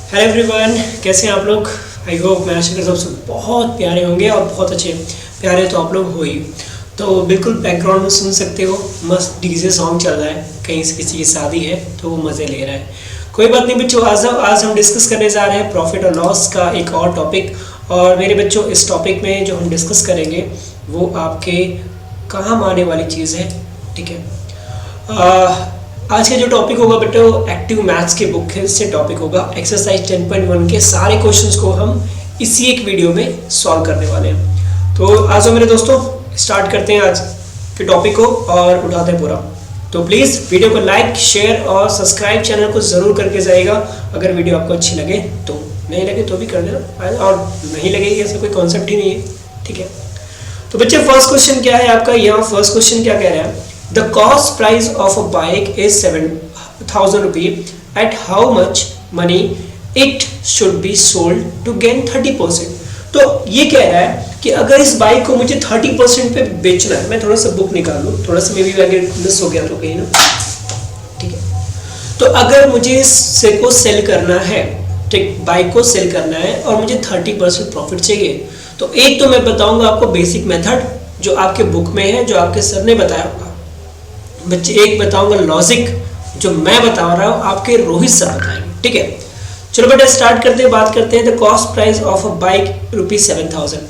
Hello everyone, कैसे हैं आप लोग। आई होप, मैं आशा करता हूँ सब बहुत प्यारे होंगे और बहुत अच्छे प्यारे तो आप लोग हो ही। तो बिल्कुल बैकग्राउंड में सुन सकते हो, मस्त डीजे सॉन्ग चल रहा है, कहीं से किसी की शादी है तो वो मज़े ले रहा है। कोई बात नहीं बच्चों, आज हम डिस्कस करने जा रहे हैं प्रॉफिट और लॉस का एक और टॉपिक। और मेरे बच्चों, इस टॉपिक में जो हम डिस्कस करेंगे वो आपके काम आने वाली चीज़ है, ठीक है। आज का जो टॉपिक होगा बेटा, एक्टिव मैथ्स के बुक से टॉपिक होगा। एक्सरसाइज 10.1 के सारे क्वेश्चंस को हम इसी एक वीडियो में सॉल्व करने वाले हैं। तो आ जाओ मेरे दोस्तों, स्टार्ट करते हैं आज के टॉपिक को और उठाते हैं पूरा। तो प्लीज़ वीडियो को लाइक, शेयर और सब्सक्राइब चैनल को ज़रूर करके जाइएगा। अगर वीडियो आपको अच्छी लगे तो, नहीं लगे तो भी कर देना, और नहीं लगेगी ऐसा कोई कॉन्सेप्ट ही नहीं है, ठीक है। तो बच्चे, फर्स्ट क्वेश्चन क्या है आपका, यहाँ फर्स्ट क्वेश्चन क्या कह रहा है, The cost price of a bike is 7,000 rupees. At how much money it should be sold to gain 30%? तो ये कह रहा है कि अगर इस बाइक को मुझे 30% पे बेचना है, मैं थोड़ा सा बुक निकाल लूँ, थोड़ा सा मे भी आगे मिस हो गया तो कहीं ना, ठीक है। तो अगर मुझे इससे को सेल करना है, ठीक, बाइक को सेल करना है और मुझे 30% प्रॉफिट चाहिए, तो एक तो मैं बताऊंगा आपको बेसिक मेथड जो आपके बुक में है, जो आपके सर ने बताया होगा बच्चे। एक बताऊंगा लॉजिक जो मैं बता रहा हूँ, आपके रोहित सर बताएंगे, ठीक है। चलो बेटा स्टार्ट करते हैं, बात करते हैं। The cost price of a bike ₹7,000।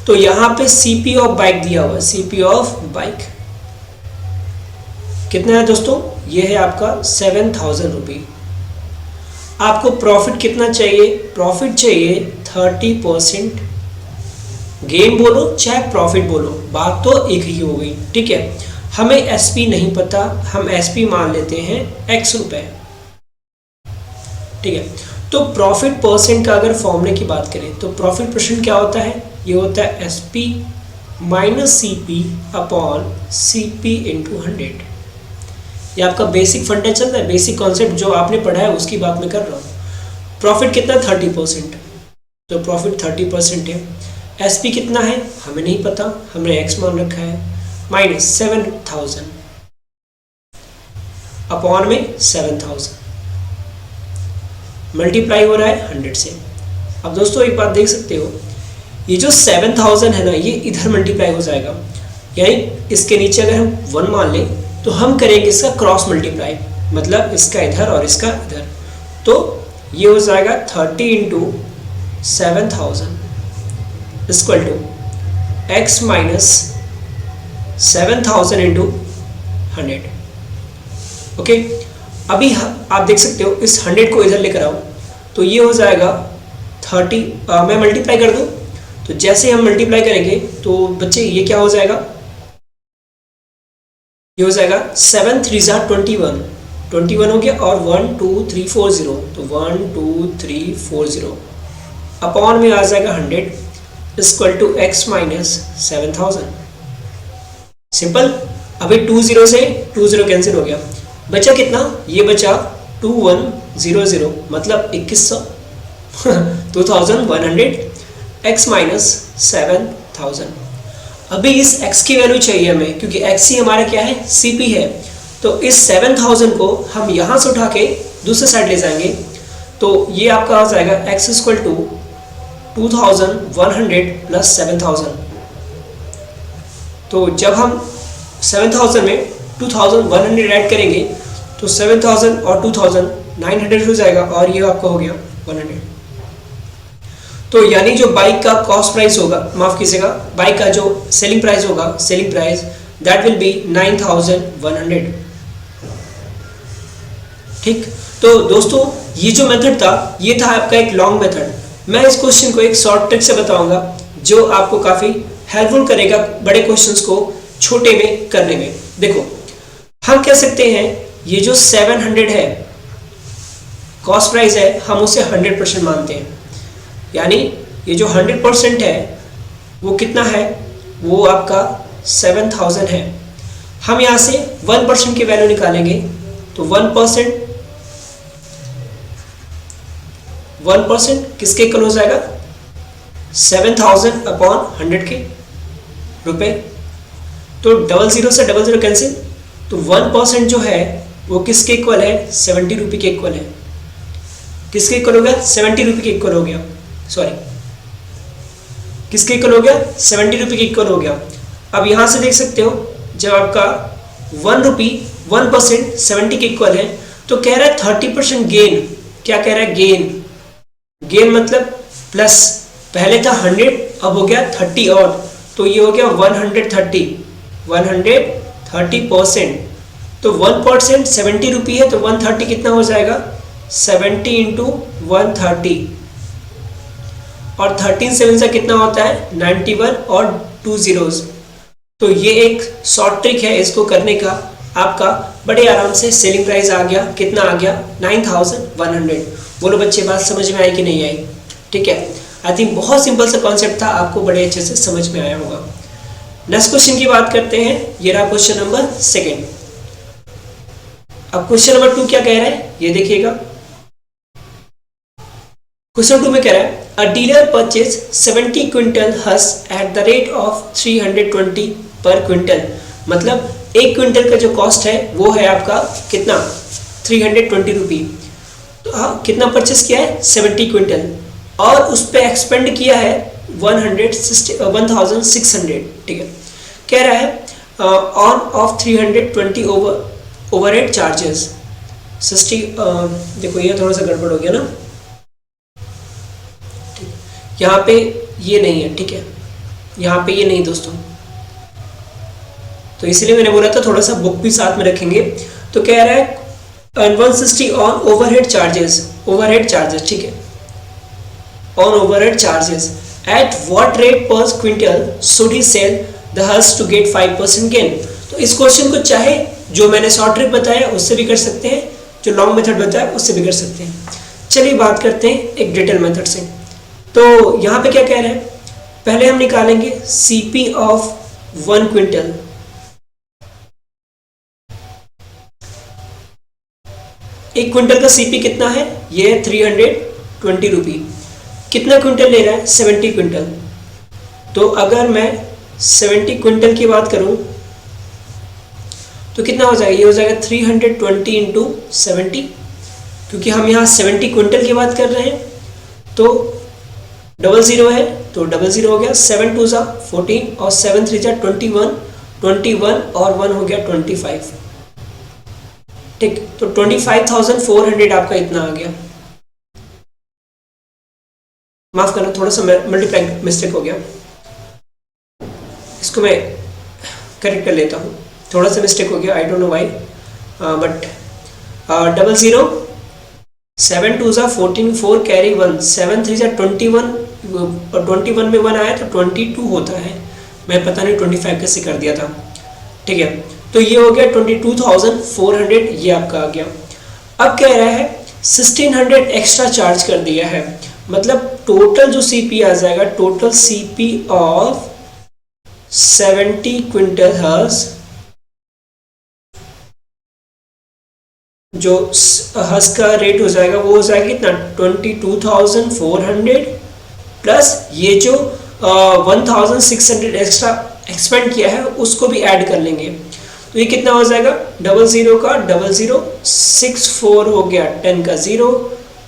तो यहाँ पे सीपी ऑफ बाइक दिया हुआ है, सीपी ऑफ बाइक कितना है दोस्तों, ये है आपका 7,000 रुपये। आपको प्रॉफिट कितना चाहिए, प्रॉफिट चाहिए 30%। गेम बोलो चाहे प्रॉफिट बोलो, बात तो एक ही हो गई, ठीक है। हमें एसपी नहीं पता, हम एसपी मान लेते हैं x रुपए, ठीक है। तो प्रॉफिट परसेंट का अगर फॉर्मूले की बात करें तो प्रॉफिट परसेंट क्या होता है, ये होता है SP minus CP upon CP into 100। ये आपका बेसिक फंडा चल रहा है, बेसिक कॉन्सेप्ट जो आपने पढ़ा है उसकी बात मैं कर रहा हूँ। प्रॉफिट कितना, 30%, तो प्रॉफिट 30% है। एसपी कितना है हमें नहीं पता, हमने x मान रखा है, माइनस 7,000 अपॉन में 7,000 मल्टीप्लाई हो रहा है 100 से। अब दोस्तों एक बात देख सकते हो, ये जो 7,000 है ना, ये इधर मल्टीप्लाई हो जाएगा, यानी इसके नीचे अगर हम 1 मान लें तो हम करेंगे इसका क्रॉस मल्टीप्लाई, मतलब इसका इधर और इसका इधर, तो ये हो जाएगा 30 into 7,000 equal to x minus 7,000 into 100। Okay, अभी आप देख सकते हो इस 100 को इधर लेकर आओ तो ये हो जाएगा 30। मैं मल्टीप्लाई कर दूं, तो जैसे हम मल्टीप्लाई करेंगे तो बच्चे ये क्या हो जाएगा, ये हो जाएगा 7 3 जा 21 हो गया, और 1 2 3 4 0, तो 1 2 3 4 0 अपॉन में आ जाएगा 100 equal to x minus 7,000। Simple. अभी 20 से 20 कैंसिल हो गया, बचा कितना, ये बचा 2100, मतलब 2100 2100 x माइनस 7,000। अभी इस x की वैल्यू चाहिए हमें, क्योंकि x ही हमारा क्या है, CP है। तो इस 7,000 को हम यहाँ से उठा के दूसरे साइड ले जाएंगे, तो ये आपका आ जाएगा x इक्वल टू 2,100 प्लस 7,000। तो जब हम 7,000 में 2,100 ऐड करेंगे तो 7,000 और 2,900 हो जाएगा, और ये आपका हो गया 100। तो यानी जो बाइक का कॉस्ट प्राइस होगा, माफ कीजिएगा, बाइक का जो सेलिंग प्राइस होगा, selling price that will be 9,100, ठीक। तो दोस्तों ये जो मेथड था, ये था आपका एक लॉन्ग मेथड। मैं इस क्वेश्चन को एक शॉर्ट ट्रिक से बताऊंगा जो आपको काफी हेल्पफुल करेगा बड़े क्वेश्चंस को छोटे में करने में। देखो, हम कह सकते हैं ये जो 700 है कॉस्ट प्राइस है, हम उसे 100% मानते हैं, यानी ये जो 100% है वो कितना है, वो आपका 7,000 है। हम यहाँ से 1% की वैल्यू निकालेंगे, तो 1% किसके इक्वल हो जाएगा, 7,000 अपॉन 100 के रुपए। तो 00 से 00 कैंसिल, तो 1% जो है वो किसके इक्वल है, 70 रुपये के इक्वल है। किसके इक्वल हो गया? 70 रुपये के इक्वल हो गया, सॉरी किसके इक्वल हो गया? 70 रुपये के इक्वल हो गया। अब यहाँ से देख सकते हो जब आपका 1 रुपी 1% 70 के इक्वल है तो कह रहा है 30% गेन। क्या कह रहा है? गेन। गेन मतलब प्लस, पहले था 100 अब हो गया 30 और, तो ये हो गया 130%। तो 1% 70 रुपये है तो 130 कितना हो जाएगा? 70 इंटू 130 और 13 7 से कितना होता है? 91 और 2 zeros। तो ये एक शॉर्ट ट्रिक है इसको करने का। आपका बड़े आराम से सेलिंग प्राइस आ गया, कितना आ गया? 9100। बोलो बच्चे बात समझ में आई कि नहीं आई? ठीक है, आई थिंक बहुत सिंपल सा कॉन्सेप्ट था, आपको बड़े अच्छे से समझ में आया होगा। नेक्स्ट क्वेश्चन की बात करते हैं, ये रहा क्वेश्चन नंबर 2। अब क्वेश्चन नंबर 2 क्या कह रहा है ये देखिएगा। क्वेश्चन 2 में कह रहा है अ dealer purchase 70 quintal husk eight the rate of 320 पर क्विंटल। मतलब 1 क्विंटल का जो कॉस्ट है वो है आपका कितना? 320 रुपये। तो हाँ, कितना परचेस किया है? 70 क्विंटल, और उस पर एक्सपेंड किया है 1600। ठीक है, कह रहा है ऑन ऑफ 320 ओवरहेड चार्जेस 60। देखो ये थोड़ा सा गड़बड़ हो गया ना, यहाँ पे ये नहीं है, ठीक है, यहाँ पे ये नहीं दोस्तों, तो इसलिए मैंने बोला था थोड़ा सा बुक भी साथ में रखेंगे। तो कह रहा है 160 ऑन ओवरहेड चार्जेस, ठीक है, on overhead charges at what rate per quintal should he sell the husk to get 5% gain. तो इस क्वेश्चन को चाहे जो मैंने शॉर्ट ट्रिक बताया उससे भी कर सकते हैं, जो लॉन्ग मेथड बताया उससे भी कर सकते हैं। चलिए बात करते हैं एक डिटेल मेथड से। तो यहाँ पे क्या कह रहे हैं, पहले हम निकालेंगे सीपी ऑफ 1 क्विंटल। एक क्विंटल का सीपी कितना है? ये है 320 रुपये। कितना क्विंटल ले रहा है? 70 क्विंटल। तो अगर मैं 70 क्विंटल की बात करूं तो कितना हो जाएगा? ये हो जाएगा 320 इंटू 70, क्योंकि हम यहाँ 70 क्विंटल की बात कर रहे हैं। तो 00 है तो 00 हो गया, 7 2 जा 14 और 7 3 जा 21 और 1 हो गया 25। ठीक, तो 25,400 आपका इतना आ गया। माफ करना, थोड़ा सा मल्टीप्लाई मिस्टेक हो गया, इसको मैं करेक्ट कर लेता हूँ। थोड़ा सा मिस्टेक हो गया, I don't know why, but 00 7 2 जा 14 4 कैरी 1 7 3 जा 21 और 21 में 1 आया तो 22 होता है। मैं पता नहीं 25 कैसे कर दिया था। ठीक है, तो ये हो गया 22,400, ये आपका आ गया। अब कह रहा है 1600 एक्स्ट्रा चार्ज कर दिया है, मतलब टोटल जो सीपी आ जाएगा, total CP of 70 quintal husk, जो हस्क का रेट हो जाएगा वो हो जाएगा कितना? 22,400 प्लस ये जो 1,600 एक्स्ट्रा एक्सपेंड किया है उसको भी ऐड कर लेंगे। तो ये कितना हो जाएगा? 00 का 00 6 4 हो गया, 10 का 0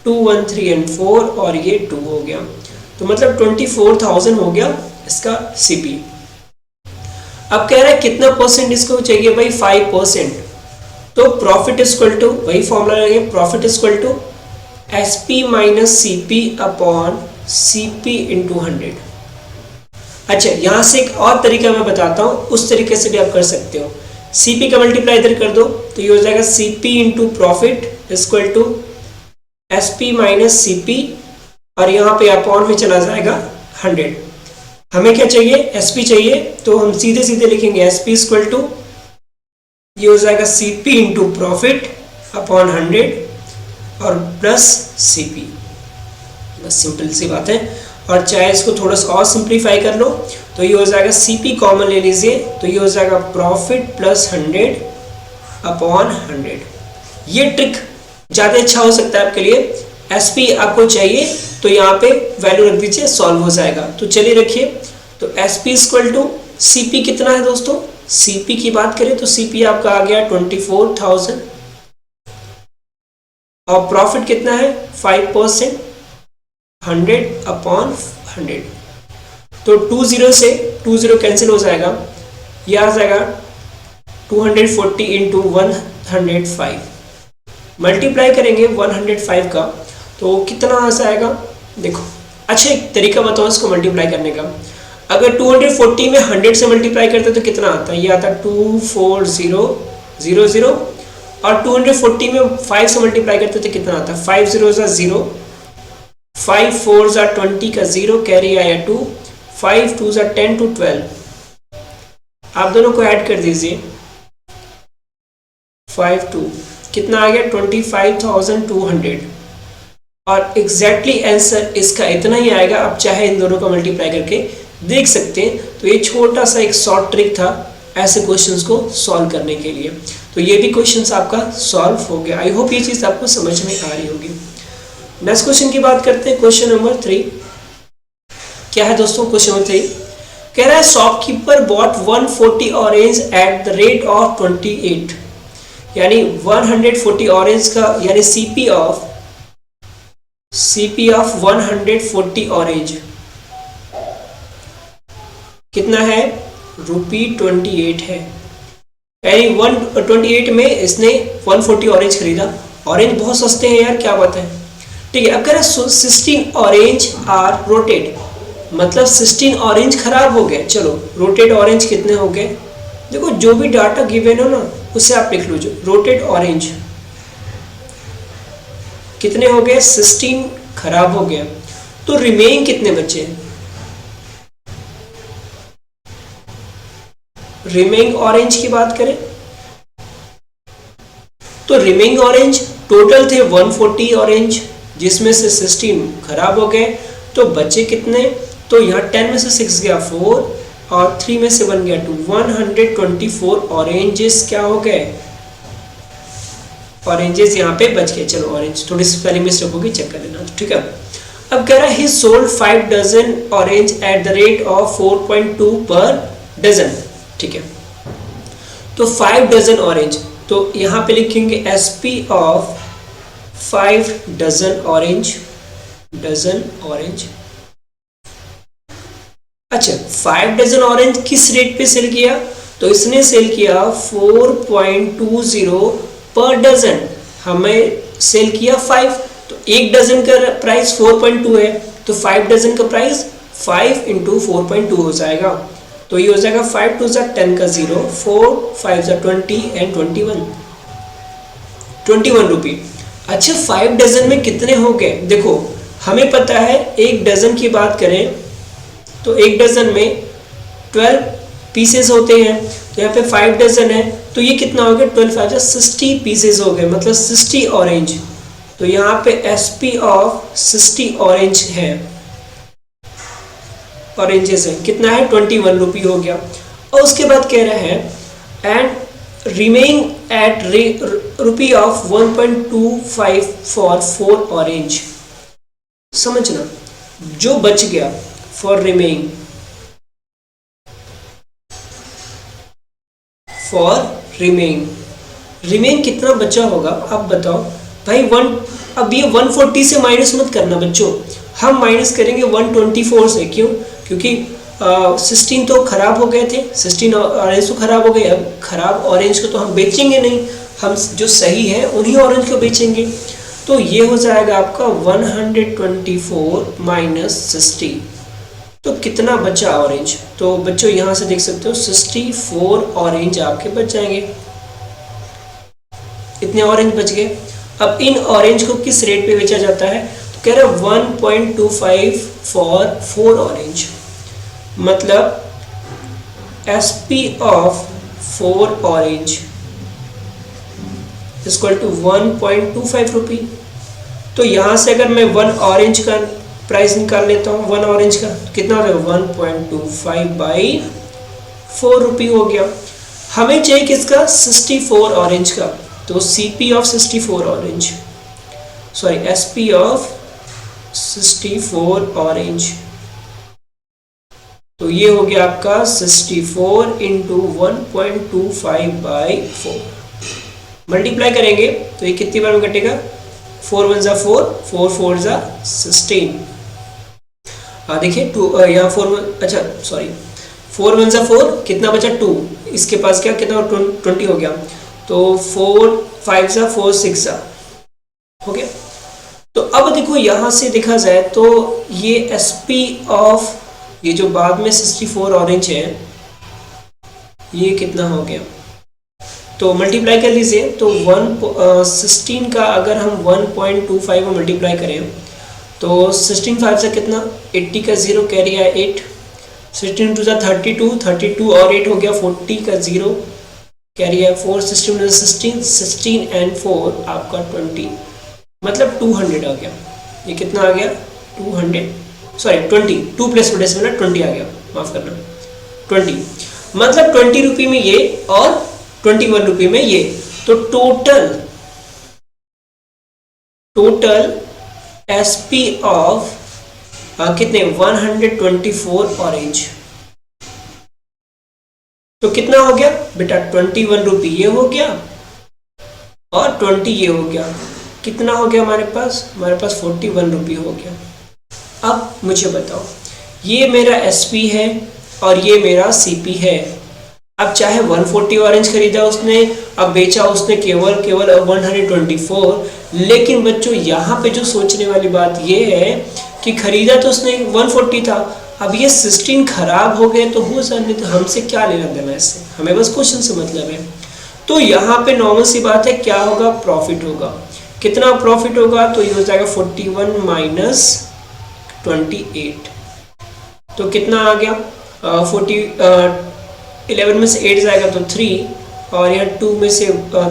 2 1 3 एंड 4 और ये 2 हो गया। तो मतलब 24,000 हो गया इसका सीपी। अब कह रहा है कितना परसेंट इसको चाहिए भाई? 5%। तो प्रॉफिट इक्वल टू, वही फॉर्मूला लगेगा, profit equal to SP minus CP upon CP into 100। अच्छा, यहाँ से एक और तरीका मैं बताता हूँ, उस तरीके से भी आप कर सकते हो। सीपी का मल्टीप्लाई इधर कर दो तो ये हो जाएगा CP into profit equal to SP minus CP, और यहाँ पे अपॉन में चला जाएगा 100। हमें क्या चाहिए? एसपी चाहिए, तो हम सीधे सीधे लिखेंगे एसपी इक्वल टू, ये हो जाएगा सीपी इंटू प्रॉफिट अपॉन 100 और प्लस सीपी। बस सिंपल सी बात है। और चाहे इसको थोड़ा सा और सिंप्लीफाई कर लो तो ये हो जाएगा सीपी कॉमन ले लीजिए, तो ये हो जाएगा प्रॉफिट प्लस 100 अपॉन 100। ये ट्रिक ज़्यादा अच्छा हो सकता है आपके लिए। एसपी आपको चाहिए तो यहाँ पे वैल्यू रख दीजिए, सॉल्व हो जाएगा। तो चलिए रखिए, तो एसपी इक्वल टू सीपी कितना है दोस्तों? सीपी की बात करें तो सीपी आपका आ गया 24,000 और प्रॉफिट कितना है 5%, 100/100। तो 20 से 20 कैंसिल हो जाएगा, ये आ जाएगा 240 इंटू 105, मल्टीप्लाई करेंगे 105 का तो कितना आ जाएगा। देखो अच्छा एक तरीका बताओ इसको मल्टीप्लाई करने का। अगर 240 में 100 से मल्टीप्लाई करते तो कितना आता है, ये आता 24000, और 240 में 5 से मल्टीप्लाई करते तो कितना आता है 5 0 0, 5 4 20 का 0, कैरी आया 2, 5 2 10 to 12। आप दोनों को ऐड कर दीजिए, 5 2 कितना आ गया 25,200, और एग्जैक्टली आंसर इसका इतना ही आएगा। आप चाहे इन दोनों का मल्टीप्लाई करके देख सकते हैं। तो ये छोटा सा एक शॉर्ट ट्रिक था ऐसे क्वेश्चंस को सॉल्व करने के लिए। तो ये भी क्वेश्चंस आपका सॉल्व हो गया। आई होप ये चीज़ आपको समझ में आ रही होगी। नेक्स्ट क्वेश्चन की बात करते हैं, क्वेश्चन नंबर 3। क्या है दोस्तों क्वेश्चन नंबर 3? कह रहा है shopkeeper bot 140 orange at the rate of 28, यानी 140 ऑरेंज का यानी सीपी ऑफ 140 ऑरेंज कितना है, ₹28 है। यानी 128 में इसने 140 ऑरेंज खरीदा। ऑरेंज बहुत सस्ते हैं यार, क्या बात है। ठीक है, अब कह रहा है 16 ऑरेंज आर रोटेड, मतलब 16 ऑरेंज खराब हो गए। चलो रोटेड ऑरेंज कितने हो गए, देखो जो भी डाटा गिवन हो ना उससे आप लिख लो। जो रोटेड ऑरेंज कितने हो गए, 16 खराब हो गया। तो रिमेनिंग कितने बचे, रिमेनिंग ऑरेंज की बात करें तो रिमेनिंग ऑरेंज टोटल थे 140 ऑरेंज, जिसमें से 16 खराब हो गए। तो बचे कितने, तो यहाँ 10 में से 6 गया 4 और 3 में से 1 गया 2, 124 ऑरेंजेस क्या हो गए, ऑरेंजेस यहाँ पे बच गए। चलो ऑरेंज थोड़ी सी स्पेलिंग मिस्टेक होगी, चेक कर लेना, ठीक है। अब कह रहा है he sold 5 dozen orange at the rate of 4.2 per dozen, ठीक है। तो 5 डजन ऑरेंज, तो यहाँ पे लिखेंगे SP of 5 dozen orange, dozen orange. अच्छा 5 डजन ऑरेंज किस रेट पे सेल किया, तो इसने सेल किया 4.20 पर डजन, हमें सेल किया 5, तो एक डजन का प्राइस 4.2 है, तो 5 डजन का प्राइस 5 इंटू 4.2 हो जाएगा। तो ये हो जाएगा 5 2 10 का 0, 4 5 20 एंड 21 रुपये। अच्छा 5 डजन में कितने हो गए, देखो हमें पता है एक डजन की बात करें तो एक डजन में 12 पीसेस होते हैं, तो यहाँ पे 5 डजन है तो ये कितना हो गया 12 5 60 पीसेस हो गए, मतलब 60 ऑरेंज। तो यहाँ पे एसपी ऑफ 60 ऑरेंज है, ऑरेंजेस है, कितना है 21 रुपये हो गया। और उसके बाद कह रहा है and remaining at rupee of 1.25 for 4 orange. समझना, जो बच गया फॉर रिमेइंग, फॉर रिमेइंग कितना बचा होगा आप बताओ भाई। अब ये 140 से माइनस मत करना बच्चों, हम माइनस करेंगे 124 से। क्यों, क्योंकि 16 तो खराब हो गए थे, 16 ऑरेंज तो खराब हो गए। अब खराब ऑरेंज को तो हम बेचेंगे नहीं, हम जो सही है उन्हीं ऑरेंज को बेचेंगे। तो ये हो जाएगा आपका 124 माइनस 60, तो कितना बचा ऑरेंज, तो बच्चों यहाँ से देख सकते हो 64 ऑरेंज आपके बच जाएंगे, इतने ऑरेंज बच गए। अब इन ऑरेंज को किस रेट पे बेचा जाता है, तो कह रहा है 1.25 फॉर 4 ऑरेंज, मतलब SP of 4 orange equal to 1.25 rupee. तो यहाँ से अगर मैं 1 ऑरेंज का प्राइस निकाल लेता हूँ, 1 ऑरेंज का कितना हो गया 1.25 बाई 4 रुपी हो गया। हमें चाहिए किसका 64 ऑरेंज का, तो CP of 64 orange, sorry SP of 64 orange, तो ये हो गया आपका 64 इंटू 1.25 बाई 4। मल्टीप्लाई करेंगे तो ये कितनी बार में कटेगा 4 1 जा 4, 4 4 जा 16। देखिए 2 यहाँ 4 अच्छा सॉरी 4 1 जा 4, कितना बचा 2, इसके पास क्या कितना 20 हो गया, तो 4 5 जा 4 6 जा हो गया। तो अब देखो यहाँ से देखा जाए तो ये SP ऑफ ये जो बाद में 64 ऑरेंज है ये कितना हो गया, तो मल्टीप्लाई कर लीजिए। तो 16 का अगर हम 1.25 में मल्टीप्लाई करें तो 16 5 से कितना 80 का 0 कैरी है 8, 16 2 32, 32 और 8 हो गया 40 का 0 कैरी है 4, 16 16, 16 एंड 4 आपका 20, मतलब 200 आ गया। ये कितना आ गया 200 सॉरी 20, 2 प्लस डेसिमल 20 आ गया, माफ करना 20, मतलब 20 रुपये में ये और 21 रुपये में ये। तो टोटल SP ऑफ कितने 124 ऑरेंज, तो कितना हो गया बेटा 21 रुपये ये हो गया और 20 ये हो गया, कितना हो गया हमारे पास 41 रुपये हो गया। अब मुझे बताओ ये मेरा SP है और ये मेरा CP है। अब चाहे 140 ऑरेंज खरीदा उसने, अब बेचा उसने केवल 124, लेकिन बच्चों यहाँ पे जो सोचने वाली बात ये है कि खरीदा तो उसने 140 था, अब ये 16 खराब हो गए तो हो जाने, तो हमसे क्या लेना देना इससे, हमें बस क्वेश्चन से मतलब है। तो यहाँ पे नॉर्मल सी बात है क्या होगा प्रॉफिट होगा, कितना प्रॉफिट होगा, तो ये हो जाएगा 41 माइनस 28, तो कितना आ गया 11 में से 8 जाएगा तो 3 और यहाँ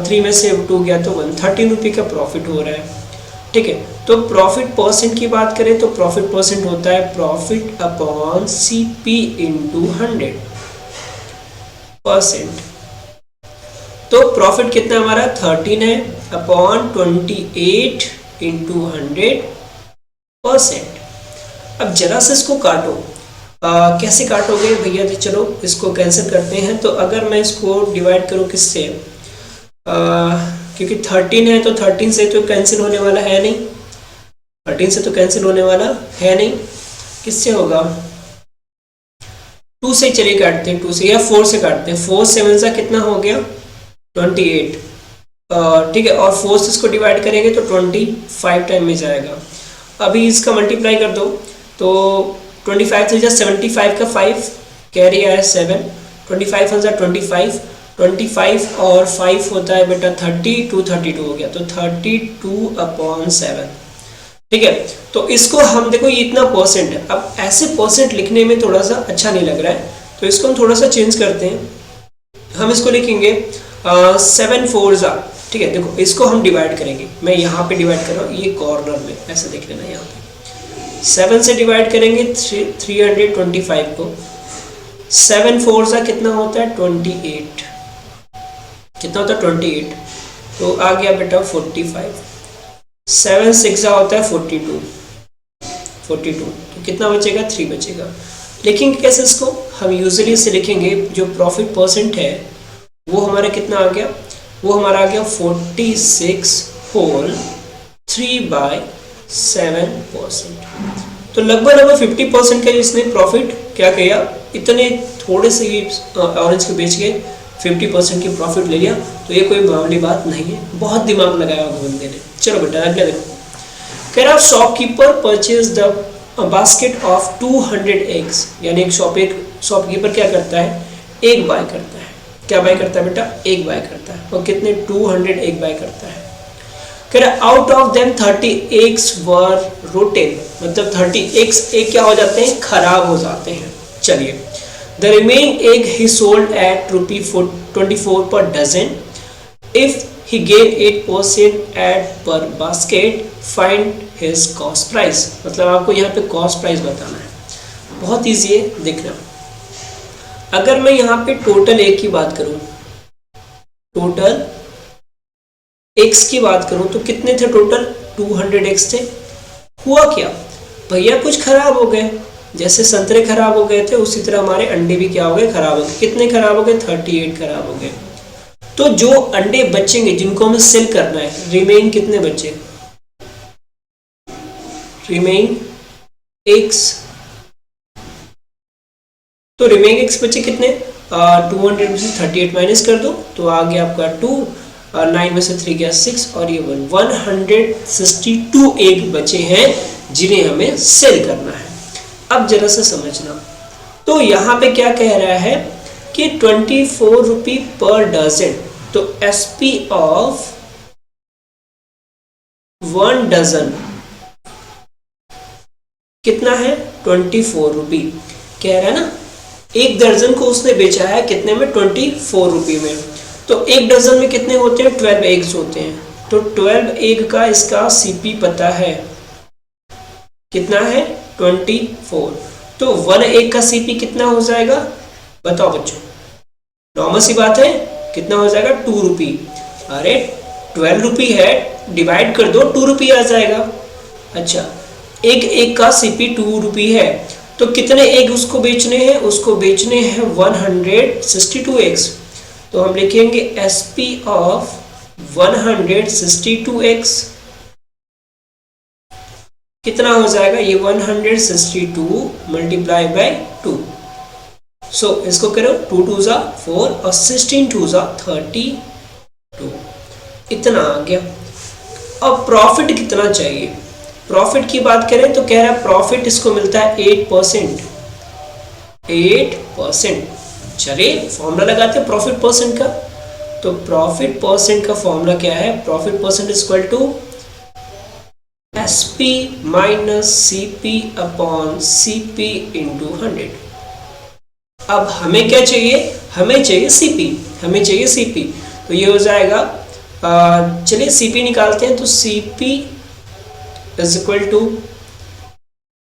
3 में से 2 गया तो 113 रुपये का प्रॉफिट हो रहा है। ठीक है, तो प्रॉफिट परसेंट की बात करें तो प्रॉफिट परसेंट होता है प्रॉफिट अपॉन CP इंटू 100%। तो प्रॉफिट कितना हमारा 13 है अपॉन 28 इंटू 100%। अब जरा से इसको काटो, कैसे काटोगे भैया, तो चलो इसको कैंसिल करते हैं। तो अगर मैं इसको डिवाइड करूँ किससे, क्योंकि 13 है तो 13 से तो कैंसिल होने वाला है नहीं, 13 से तो कैंसिल होने वाला है नहीं, किससे होगा 2 से चलिए काटते हैं, 2 से या 4 से काटते हैं, 4 7 से कितना हो गया 28, ठीक है, और 4 से इसको डिवाइड करेंगे तो 25 टाइम में जाएगा। अभी इसका मल्टीप्लाई कर दो तो 25 से 75 का 5 कैरी आया 7, 25 1 25, 25 और 5 होता है बेटा 32, 32 हो गया तो 32 अपॉन 7। ठीक है, तो इसको हम देखो ये इतना परसेंट है, अब ऐसे परसेंट लिखने में थोड़ा सा अच्छा नहीं लग रहा है तो इसको हम थोड़ा सा चेंज करते हैं। हम इसको लिखेंगे 7 4 जा, ठीक है, देखो इसको हम डिवाइड करेंगे, मैं यहाँ पे डिवाइड कर रहा हूँ, ये कॉर्नर में ऐसे देख लेना, यहाँ पे 7 से डिवाइड करेंगे 325 को, 7 4 जा कितना होता है 28, कितना होता है 28, तो आ गया बेटा 45, 7 6 जा होता है 42, तो कितना बचेगा 3 बचेगा। लिखेंगे कैसे इसको, हम यूजुअली इसे लिखेंगे, जो प्रॉफिट परसेंट है वो हमारा कितना आ गया, वो हमारा आ गया 46 होल 3/7%। तो लगभग 50% का इसने प्रॉफिट क्या किया, इतने थोड़े से ही ऑरेंज के बेच के 50% की प्रॉफिट ले लिया, तो ये कोई मामूली बात नहीं है, बहुत दिमाग लगाया होगा बंदे ने। चलो बेटा अगला देखो, कह रहा shopkeeper purchase the basket of 200 eggs, यानी एक शॉपकीपर क्या करता है, एक बाय करता है, क्या बाय करता है बेटा, एक बाय करता है, और कितने 200 एग बाय करता है। कह रहा out of them 30 eggs were rotten, मतलब 30 एग्स एक क्या हो जाते हैं, खराब हो जाते हैं। चलिए, the remaining egg he sold at ₹24 per dozen, if he gained 8% at per basket, find his cost price। मतलब आपको यहाँ पे कॉस्ट प्राइस बताना है, बहुत इजी है देखना। अगर मैं यहाँ पे टोटल एक की बात करूँ, टोटल एक्स की बात करूँ तो कितने थे टोटल 200 एक्स थे। हुआ क्या भैया, कुछ खराब हो गए, जैसे संतरे खराब हो गए थे उसी तरह हमारे अंडे भी क्या हो गए, खराब हो गए। कितने खराब हो गए 38 खराब हो गए। तो जो अंडे बचेंगे जिनको हमें सेल करना है, रिमेन कितने बचे रिमेइंग एक्स, तो रिमेइंग एक्स बचे कितने, 200 में से 38 माइनस कर दो तो आ गया आपका 2, 9 में से 3 गया 6 और ये 162 एग बचे हैं जिन्हें हमें सेल करना है। अब जरा सा समझना, तो यहाँ पे क्या कह रहा है कि 24 रुपी पर डजन, तो एसपी ऑफ 1 डजन कितना है 24 रुपी, कह रहा है ना। एक दर्जन को उसने बेचा है कितने में, 24 रुपी में। तो एक डजन में कितने होते हैं, 12 एग्स होते हैं। तो 12 एग का इसका सीपी पता है कितना है 24, तो 1 एग का सीपी कितना हो जाएगा बताओ बच्चों, नॉर्मल सी बात है, कितना हो जाएगा 2 रुपी। अरे 12 रुपी है, डिवाइड कर दो 2 रुपी आ जाएगा। अच्छा, एक एग का सीपी 2 रुपी है, तो कितने एग उसको बेचने हैं, उसको बेचने हैं 162 एग्स। तो हम लिखेंगे एसपी ऑफ 162 एग्स कितना हो जाएगा, ये 162 मल्टीप्लाई बाय 2। सो इसको करो 2 2 जा 4 और 16 2 जा 32, इतना आ गया। अब प्रॉफिट कितना चाहिए, प्रॉफिट की बात करें तो कह रहा है प्रॉफिट इसको मिलता है 8%। चलिए फॉर्मूला लगाते हैं प्रॉफिट परसेंट का। तो प्रॉफिट परसेंट का फॉर्मूला क्या है, profit percent equal to SP minus CP upon CP into 100। अब हमें क्या चाहिए, हमें चाहिए सीपी, तो ये हो जाएगा, चलिए सीपी निकालते हैं। तो CP is equal to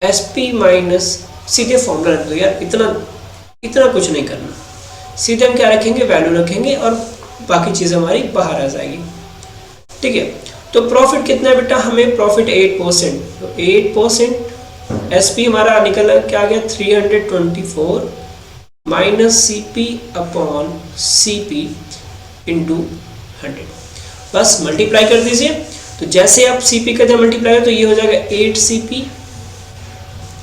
SP minus, सीधे फॉर्मूला रख दो यार, इतना कुछ नहीं करना, सीधे हम क्या रखेंगे, वैल्यू रखेंगे और बाकी चीज़ हमारी बाहर आ जाएगी। ठीक है, तो प्रॉफिट कितना है बेटा, हमें प्रॉफिट 8%, तो 8% एसपी हमारा निकल क्या आ गया 324 minus CP upon CP into 100, बस मल्टीप्लाई कर दीजिए। तो जैसे आप सीपी करते हैं मल्टीप्लाई तो ये हो जाएगा 8 सीपी,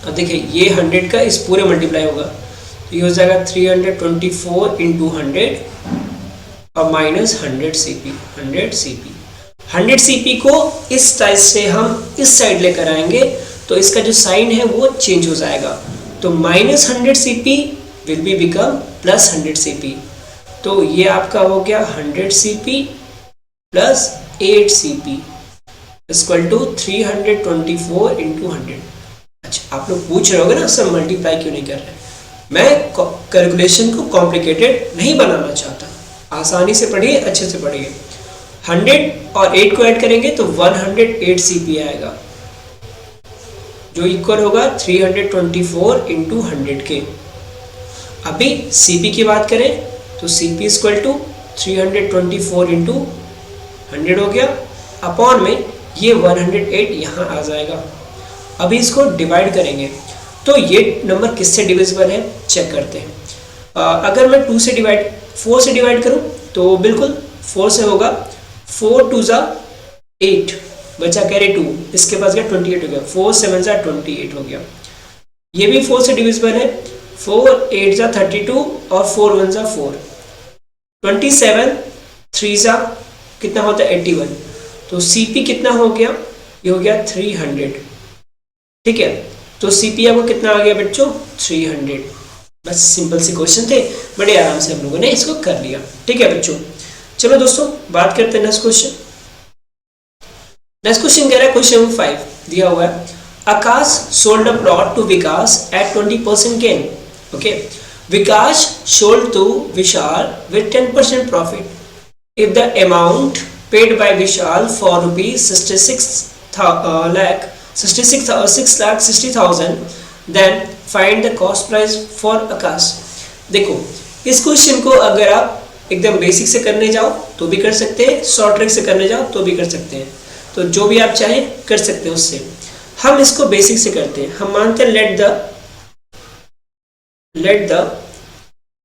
अब देखिए ये 100 का इस पूरे मल्टीप्लाई होगा, तो ये हो जाएगा 324 इंटू 100 और माइनस 100 सीपी। 100 सीपी को इस टाइप से हम इस साइड लेकर आएंगे तो इसका जो साइन है वो चेंज हो जाएगा, तो minus 100 CP will be become plus 100 CP. तो ये आपका हो गया 100 CP plus 8 CP equal to 324 into 100। अच्छा, आप लोग पूछ रहे होगे ना सर मल्टीप्लाई क्यों नहीं कर रहे, मैं कैलकुलेशन को कॉम्प्लिकेटेड नहीं बनाना चाहता, आसानी से पढ़िए, अच्छे से पढ़िए। 100 और 8 को ऐड करेंगे तो 108 सीपी आएगा, जो इक्वल होगा 324 इंटू 100 के। अभी सीपी की बात करें तो सीपी इक्वल टू 324 इंटू 100 हो गया, अपॉन में ये 108 यहाँ आ जाएगा। अभी इसको डिवाइड करेंगे तो ये नंबर किससे डिविजिबल है चेक करते हैं। अगर मैं 4 से डिवाइड करूं तो बिल्कुल 4 से होगा, 4 2 जा 8 बचा कैरी 2, इसके पास गया 28 हो गया, 4 7 जा 28 हो गया। ये भी 4 से डिविजिबल है, 4 8 जा 32 और 4 1 जा 4, 27 3 जा कितना होता है 81, तो सीपी कितना हो गया, ये हो गया 300। ठीक है, तो सीपी आपको कितना आ गया बच्चों 300। बस सिंपल सी क्वेश्चन थे, बड़े आराम से हम लोगों ने इसको कर लिया। ठीक है बच्चों, चलो दोस्तों बात करते हैं नेक्स्ट क्वेश्चन। नेक्स्ट क्वेश्चन कह रहा है क्वेश्चन नंबर 5 दिया हुआ है, Akash sold a plot to Vikas at 20% gain. Okay, Vikas sold to Vishal with 10% profit if the amount paid by Vishal for rupees 6,60,000 then find the cost price for Akash. देखो इस क्वेश्चन को अगर आप एकदम बेसिक से करने जाओ तो भी कर सकते हैं, शॉर्ट ट्रिक से करने जाओ तो भी कर सकते हैं, तो जो भी आप चाहें कर सकते हैं उससे। हम इसको बेसिक से करते हैं, हम मानते हैं let the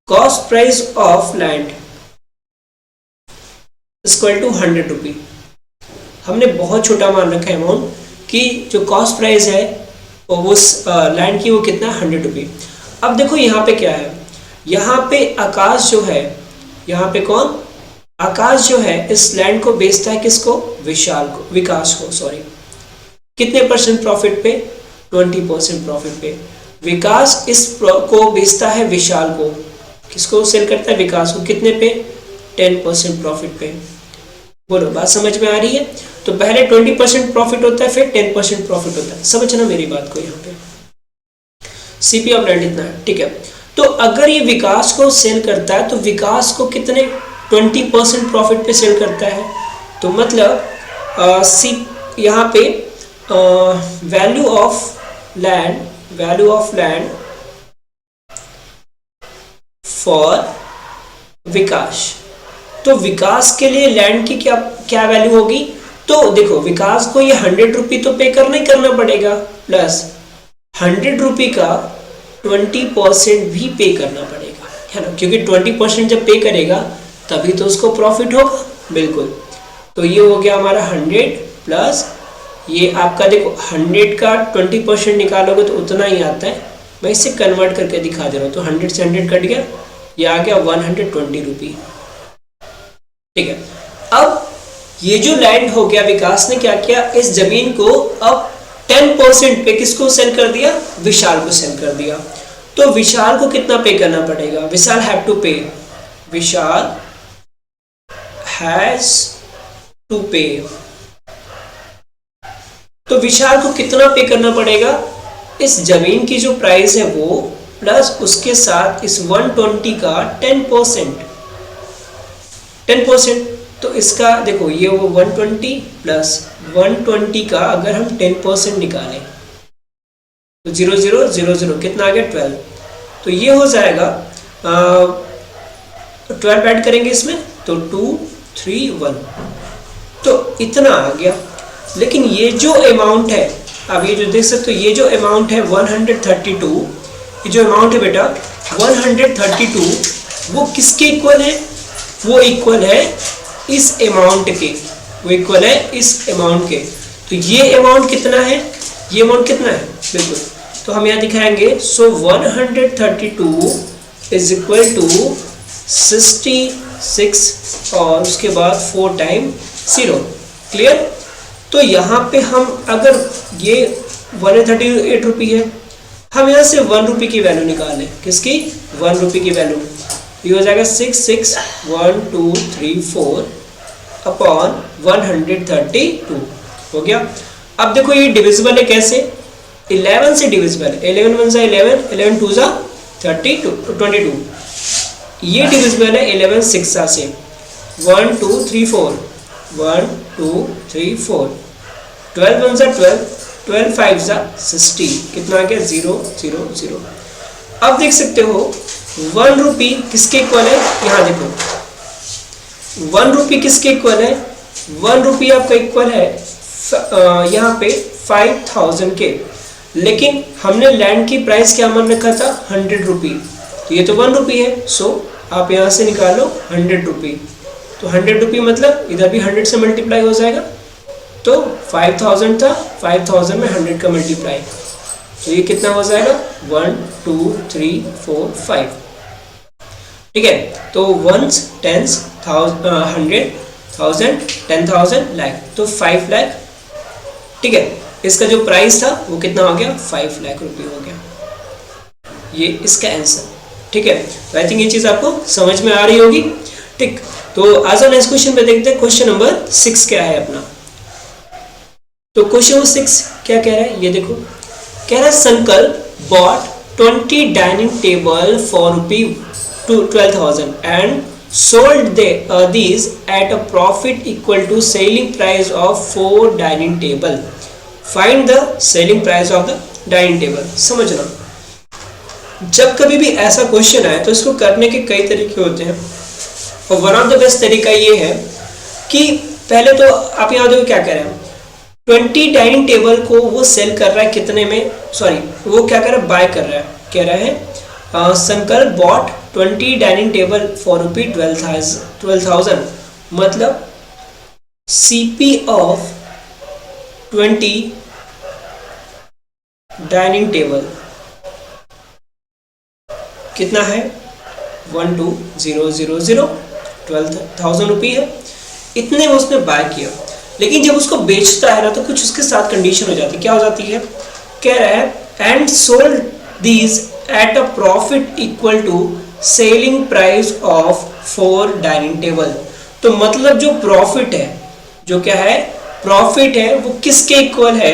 cost price of land equal to 100 rupee. हमने बहुत छोटा मान रखा है अमाउंट, कि जो कॉस्ट प्राइस है उस लैंड की वो कितना 100 रुपये। अब देखो यहाँ पे क्या है, यहाँ पे आकाश जो है, यहाँ पे कौन, आकाश जो है इस लैंड को बेचता है किसको, विशाल को, विकास को सॉरी, कितने परसेंट प्रॉफिट पे, 20% प्रॉफिट पे। विकास इस को बेचता है विशाल को, किसको सेल करता है, विकास को, कितने पे, 10% प्रॉफिट पे। बोलो बात समझ में आ रही है। तो पहले 20% प्रॉफिट होता है, फिर 10% प्रॉफिट होता है। समझना मेरी बात को, यहाँ पे सीपी ऑफ लैंड इतना है, ठीक है। तो अगर ये विकास को सेल करता है तो विकास को कितने 20% प्रॉफिट पे सेल करता है। तो मतलब यहाँ पे वैल्यू ऑफ लैंड फॉर विकास, तो विकास के लिए लैंड की क्या वैल्यू होगी। तो देखो विकास को ये 100 रुपये तो पे करना पड़ेगा, प्लस 100 रुपये का 20% भी पे करना पड़ेगा, है ना, क्योंकि 20% जब पे करेगा तभी तो उसको प्रॉफिट होगा, बिल्कुल। तो ये हो गया हमारा 100 प्लस ये आपका, देखो 100 का 20% निकालोगे तो उतना ही आता है, मैं इसे कन्वर्ट करके दिखा दे रहा हूँ। तो 100 से 100 कट गया, ये आ गया 120 रुपये, ठीक है। अब ये जो लैंड हो गया, विकास ने क्या किया, इस जमीन को अब 10% पे किसको सेल कर दिया, विशाल को सेल कर दिया। तो विशाल को कितना पे करना पड़ेगा, विशाल हैव टू पे, विशाल हैज टू पे। तो विशाल को कितना पे करना पड़ेगा, इस जमीन की जो प्राइस है वो, प्लस उसके साथ इस 120 का 10%। तो इसका देखो ये वो 120 प्लस 120 का अगर हम 10% निकालें तो 0 0 0 0 कितना आ गया 12। तो ये हो जाएगा 12 ऐड करेंगे इसमें तो 2 3 1, तो इतना आ गया। लेकिन ये जो अमाउंट है, अब ये जो देख सकते हो, ये जो अमाउंट है 132, ये जो अमाउंट है बेटा 132, वो किसके इक्वल है, वो इक्वल है इस अमाउंट के, वो इक्वल है इस अमाउंट के। तो ये अमाउंट कितना है, ये अमाउंट कितना है, बिल्कुल। तो हम यहाँ दिखाएंगे, सो 132 इज इक्वल टू 66 और उसके बाद 4 टाइम 0, क्लियर। तो यहाँ पे हम अगर ये 138 रुपये है, हम यहाँ से 1 रुपये की वैल्यू निकालें, किसकी, 1 रुपये की वैल्यू, ये हो जाएगा 661234 अपॉन 132 हो गया। अब देखो ये डिविजिबल है कैसे, 11 से डिविजिबल है, 11 1 11, 11 2 22, ये डिविजिबल है 11 6 से, 1 2 3 4, 1 2 3 4, 12 1 12, 12 5 60, कितना आ गया 0 0 0। अब देख सकते हो 1 रुपये किसके इक्वल है, यहाँ देखो 1 रुपये किसके इक्वल है, 1 रुपये आपका इक्वल है यहाँ पे 5000 के। लेकिन हमने लैंड की प्राइस क्या मान रखा था, 100 रुपये, तो ये तो 1 रुपये है, सो आप यहाँ से निकालो 100 रुपये। तो 100 रुपये मतलब इधर भी 100 से मल्टीप्लाई हो जाएगा, तो 5000 था, 5000 में 100 का मल्टीप्लाई, तो ये कितना हो जाएगा 1 2 3 4 5, ठीक है। तो 1s 10s 100 1000 10,000 लाख, तो 5 लाख, ठीक है। इसका जो प्राइस था वो कितना हो गया, 5 लाख रुपये हो गया, ये इसका आंसर, ठीक है। तो आई थिंक ये चीज़ आपको समझ में आ रही होगी, ठीक। तो आज हम नेक्स्ट क्वेश्चन पे देखते हैं, क्वेश्चन नंबर 6 क्या है अपना। तो क्वेश्चन 6 क्या कह रहा है, ये देखो, कह रहा है Sankalp bought 20 dining table for ₹12,000 and sold these at a profit equal to selling price of 4 dining table. Find the selling price of the dining table. समझना, जब कभी भी ऐसा क्वेश्चन आए तो इसको करने के कई तरीके होते हैं, और वन ऑफ द बेस्ट तरीका ये है कि पहले तो आप यहाँ देखो क्या कह रहे हैं, 20 डाइनिंग टेबल को वो सेल कर रहा है कितने में, सॉरी वो क्या कर रहा है, बाय कर रहा है, कह रहा है Sankalp bought 20 dining table for ₹12,000, मतलब CP ऑफ 20 डाइनिंग टेबल कितना है 12000, 12,000 रुपये है, इतने में उसने बाय किया। लेकिन जब उसको बेचता है ना तो कुछ उसके साथ कंडीशन हो जाती है। क्या हो जाती है? कह रहा है and sold these at a profit equal to selling price of 4 dining table. तो मतलब जो प्रॉफिट है, जो क्या है प्रॉफिट है, वो किसके इक्वल है?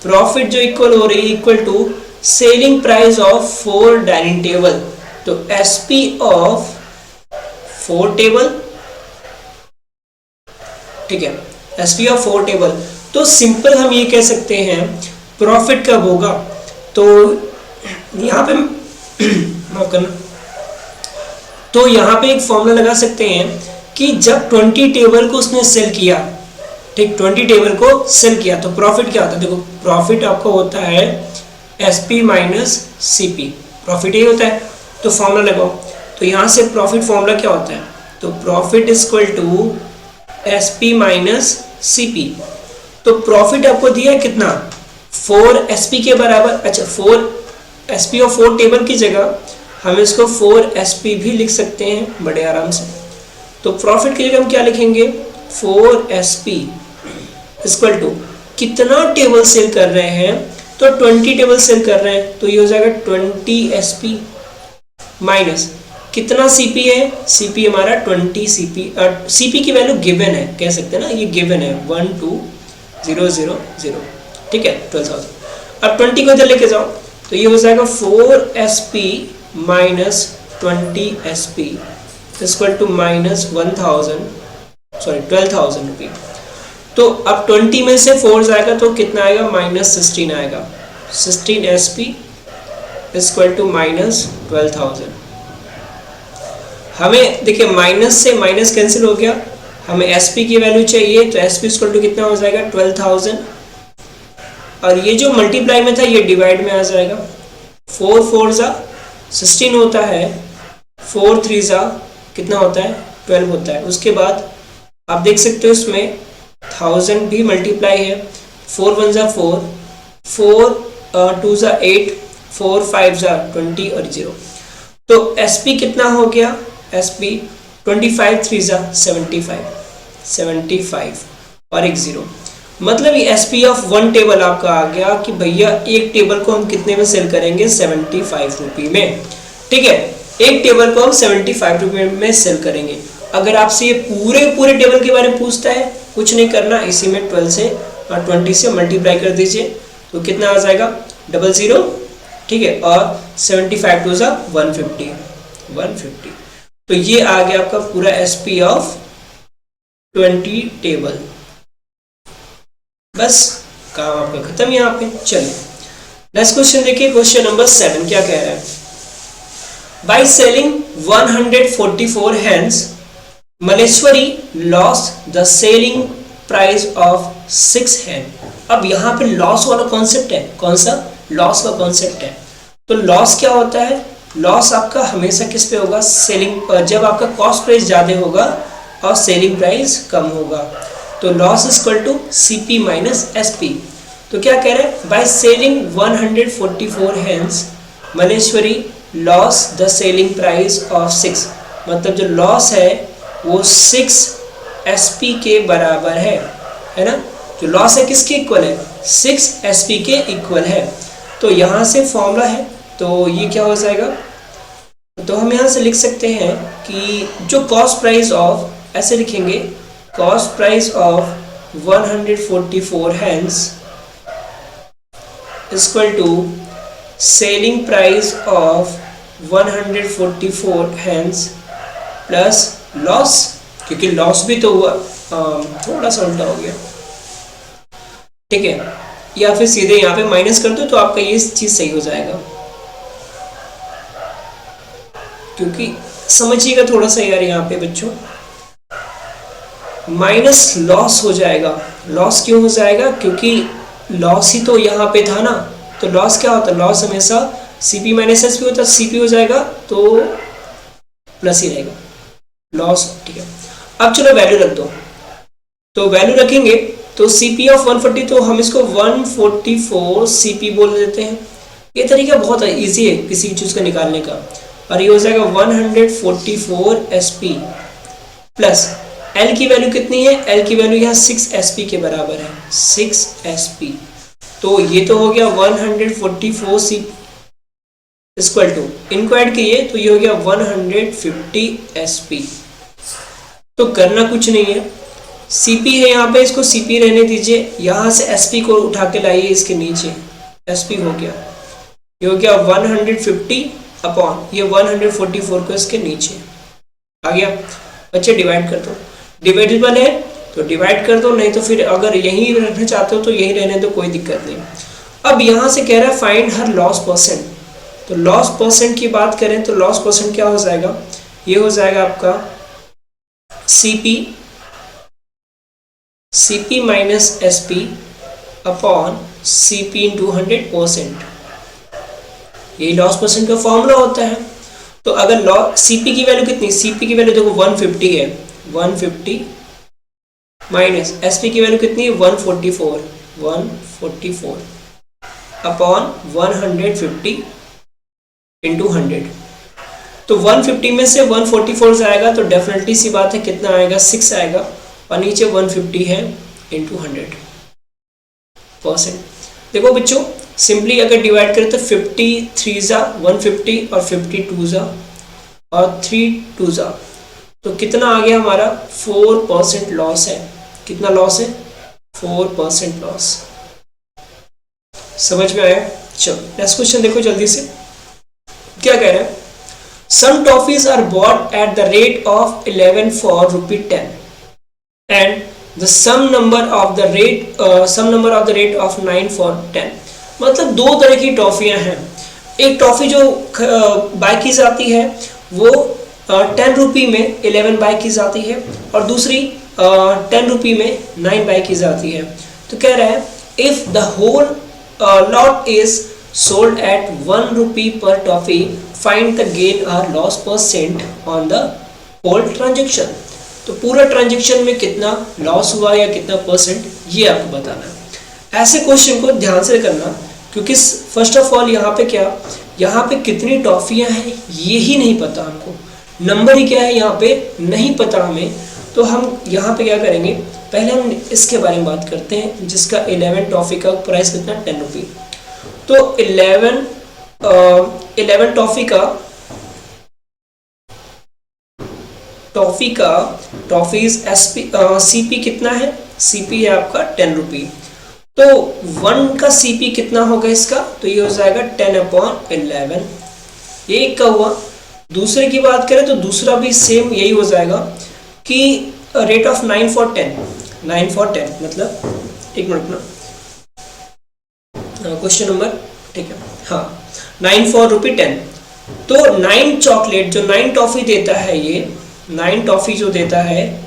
प्रॉफिट जो इक्वल हो रही है equal to selling price of 4 dining table. तो एसपी ऑफ 4 टेबल, ठीक है, एसपी ऑफ 4 टेबल। तो सिंपल हम ये कह सकते हैं प्रॉफिट कब होगा, तो यहाँ पे माफ करना, तो यहाँ पे एक फॉर्मूला लगा सकते हैं कि जब 20 टेबल को उसने सेल किया, ठीक, 20 टेबल को सेल किया तो प्रॉफिट क्या होता है? देखो प्रॉफिट आपको होता है एसपी माइनस सीपी, प्रॉफिट यही होता है। तो फॉर्मूला लगाओ, तो यहाँ से प्रॉफिट फॉर्मूला क्या होता है? तो profit is equal to SP minus CP. तो प्रॉफिट आपको दिया है कितना? 4 एसपी के बराबर। अच्छा, 4 एसपी और 4 टेबल की जगह हम इसको 4 एसपी भी लिख सकते हैं बड़े आराम से। तो प्रॉफिट की जगह हम क्या लिखेंगे? 4 एसपी इक्वल टू कितना टेबल सेल कर रहे हैं? तो 20 टेबल सेल कर रहे हैं, तो ये हो जाएगा 20 एसपी माइनस कितना सीपी है? सीपी हमारा 20 सीपी, सीपी की वैल्यू गिवन है, कह सकते हैं ना, ये गिवन है 12000, ठीक है, 12,000। अब 20 को इधर लेके जाओ तो ये हो जाएगा 4 SP minus 20 SP equal to minus 12,000 रुपये। तो अब 20 में से 4 जाएगा तो कितना आएगा? माइनस 16 आएगा। 16 एसपी इक्वल टू माइनस 12,000। हमें देखिए माइनस से माइनस कैंसिल हो गया, हमें एसपी की वैल्यू चाहिए, तो एसपी इक्वल टू कितना हो जाएगा? 12,000। और ये जो मल्टीप्लाई में था ये डिवाइड में आ जाएगा। 4 4 जा 16 होता है, 4 3 जा कितना होता है? 12 होता है। उसके बाद आप देख सकते हो इसमें 1000 भी मल्टीप्लाई है, 4 1 जा 4, 4 2 जा 8, 4 5 जा 20 और 0। तो एसपी कितना हो गया? एसपी 25 3 जा 75 और एक 0। मतलब ये एसपी ऑफ 1 टेबल आपका आ गया कि भैया एक टेबल को हम कितने में सेल करेंगे? 75 रुपये में, ठीक है, एक टेबल को हम 75 रुपये में सेल करेंगे। अगर आपसे ये पूरे टेबल के बारे में पूछता है, कुछ नहीं करना, इसी में 12 से और 20 से मल्टीप्लाई कर दीजिए तो कितना आ जाएगा? 00, ठीक है, और 75 टू 150। तो ये आ गया आपका पूरा एसपी ऑफ 20 टेबल। बस काम आपका खत्म यहाँ पे। चलिए नेक्स्ट क्वेश्चन देखिए, क्वेश्चन नंबर 7 क्या कह रहा है? Bye selling 144 hands Malleswari lost the selling price of 6 hand. अब यहाँ पे लॉस वाला कॉन्सेप्ट है, कौन सा? लॉस का कॉन्सेप्ट है। तो लॉस क्या होता है? लॉस आपका हमेशा किस पे होगा? सेलिंग, जब आपका कॉस्ट प्राइस ज़्यादा होगा और सेलिंग प्राइस कम होगा। तो loss is equal to CP minus SP. तो क्या कह रहे हैं? By selling 144 hands Maleshwari loss the selling price of 6। मतलब जो लॉस है वो 6 एसपी के बराबर है ना? जो लॉस है किसके इक्वल है? 6 एसपी के इक्वल है। तो यहाँ से फॉर्मूला है, तो ये क्या हो जाएगा? तो हम यहाँ से लिख सकते हैं कि जो कॉस्ट प्राइस ऑफ, ऐसे लिखेंगे, cost price of 144 hands equal to selling price of 144 hands plus loss, क्योंकि लॉस भी तो हुआ, थोड़ा सा उल्टा हो गया, ठीक है, या फिर सीधे यहाँ पे माइनस कर दो तो आपका ये चीज सही हो जाएगा। क्योंकि समझिएगा थोड़ा सा यार, यहाँ पे बच्चों माइनस लॉस हो जाएगा। लॉस क्यों हो जाएगा? क्योंकि लॉस ही तो यहाँ पे था ना। तो लॉस क्या होता है? लॉस हमेशा सीपी माइनस एसपी होता है, सीपी हो जाएगा तो प्लस ही रहेगा लॉस, ठीक है। अब चलो वैल्यू रख दो, तो वैल्यू रखेंगे तो CP ऑफ 140, तो हम इसको 144 CP बोल देते हैं। ये तरीका बहुत इजी है किसी चीज़ को निकालने का। और ये हो जाएगा 144 SP प्लस L की वैल्यू कितनी है, L की वैल्यू यहाँ 6 SP के बराबर है, 6 SP। तो ये तो हो गया 144 CP इक्वल टू, इनको ऐड किए तो ये हो गया 150 SP। तो करना कुछ नहीं है, CP है यहाँ पे, इसको CP रहने दीजिए, यहाँ से SP को उठा के लाइए इसके नीचे, SP हो गया, ये हो गया 150 अपॉन ये 144 को इसके नीचे आ गया। बच्चे डिवाइड कर दो, डिवाइडेबल है तो डिवाइड कर दो, नहीं तो फिर अगर यहीं रहना चाहते हो तो यहीं रहने दो, कोई दिक्कत नहीं। अब यहाँ से कह रहा है फाइंड हर लॉस परसेंट, तो लॉस परसेंट की बात करें तो लॉस परसेंट क्या हो जाएगा, ये हो जाएगा आपका CP minus SP upon CP into 100%, यही लॉस परसेंट का फॉर्मूला होता है। तो अगर CP की वैल्यू कितनी, CP की वैल्यू देखो 150 है, 150 माइनस SP की वैल्यू कितनी है 144 अपॉन 150 इंटू 100। तो 150 में से 144 जाएगा तो डेफिनेटली सी बात है कितना आएगा, 6 आएगा, और नीचे 150 है इंटू 100%। देखो बच्चों सिंपली अगर डिवाइड करें तो 53 जा 150 और 52 जा और 3 जा, तो कितना आ गया हमारा 4% लॉस है। कितना लॉस है, 4% लॉस। समझ में आया? चलो नेक्स्ट क्वेश्चन देखो जल्दी से, क्या कह रहे हैं, some toffees are bought at the rate of 11 for ₹10 and the some number of the rate of 9 for 10। मतलब दो तरह की टॉफियां हैं, एक टॉफी जो बाय की जाती है वो 10 रुपये में 11 बाय की जाती है, और दूसरी 10 रुपये में 9 बाय की जाती है। तो कह रहा है if the whole lot is sold at 1 rupee per toffee, find the gain or loss percent on the whole transaction। तो पूरा ट्रांजेक्शन में कितना लॉस हुआ या कितना परसेंट, ये आपको बताना है। ऐसे क्वेश्चन को ध्यान से करना, क्योंकि फर्स्ट ऑफ ऑल यहाँ पे क्या, यहाँ पे कितनी टॉफियाँ हैं ये ही नहीं पता हमको, नंबर ही क्या है यहाँ पे नहीं पता हमें। तो हम यहाँ पे क्या करेंगे, पहले हम इसके बारे में बात करते हैं जिसका 11 टॉफी का प्राइस कितना 10 रुपये। तो 11 टॉफीज CP कितना है, CP है आपका 10 रुपये। तो 1 का CP कितना होगा इसका, तो ये हो जाएगा 10/11, ये एक का हुआ। दूसरे की बात करें तो दूसरा भी सेम यही हो जाएगा कि रेट ऑफ 9 फॉर 10 मतलब एक मिनट ना, क्वेश्चन नंबर ठीक है, हाँ 9 फॉर ₹10। तो 9 चॉकलेट जो 9 टॉफी देता है, ये 9 टॉफी जो देता है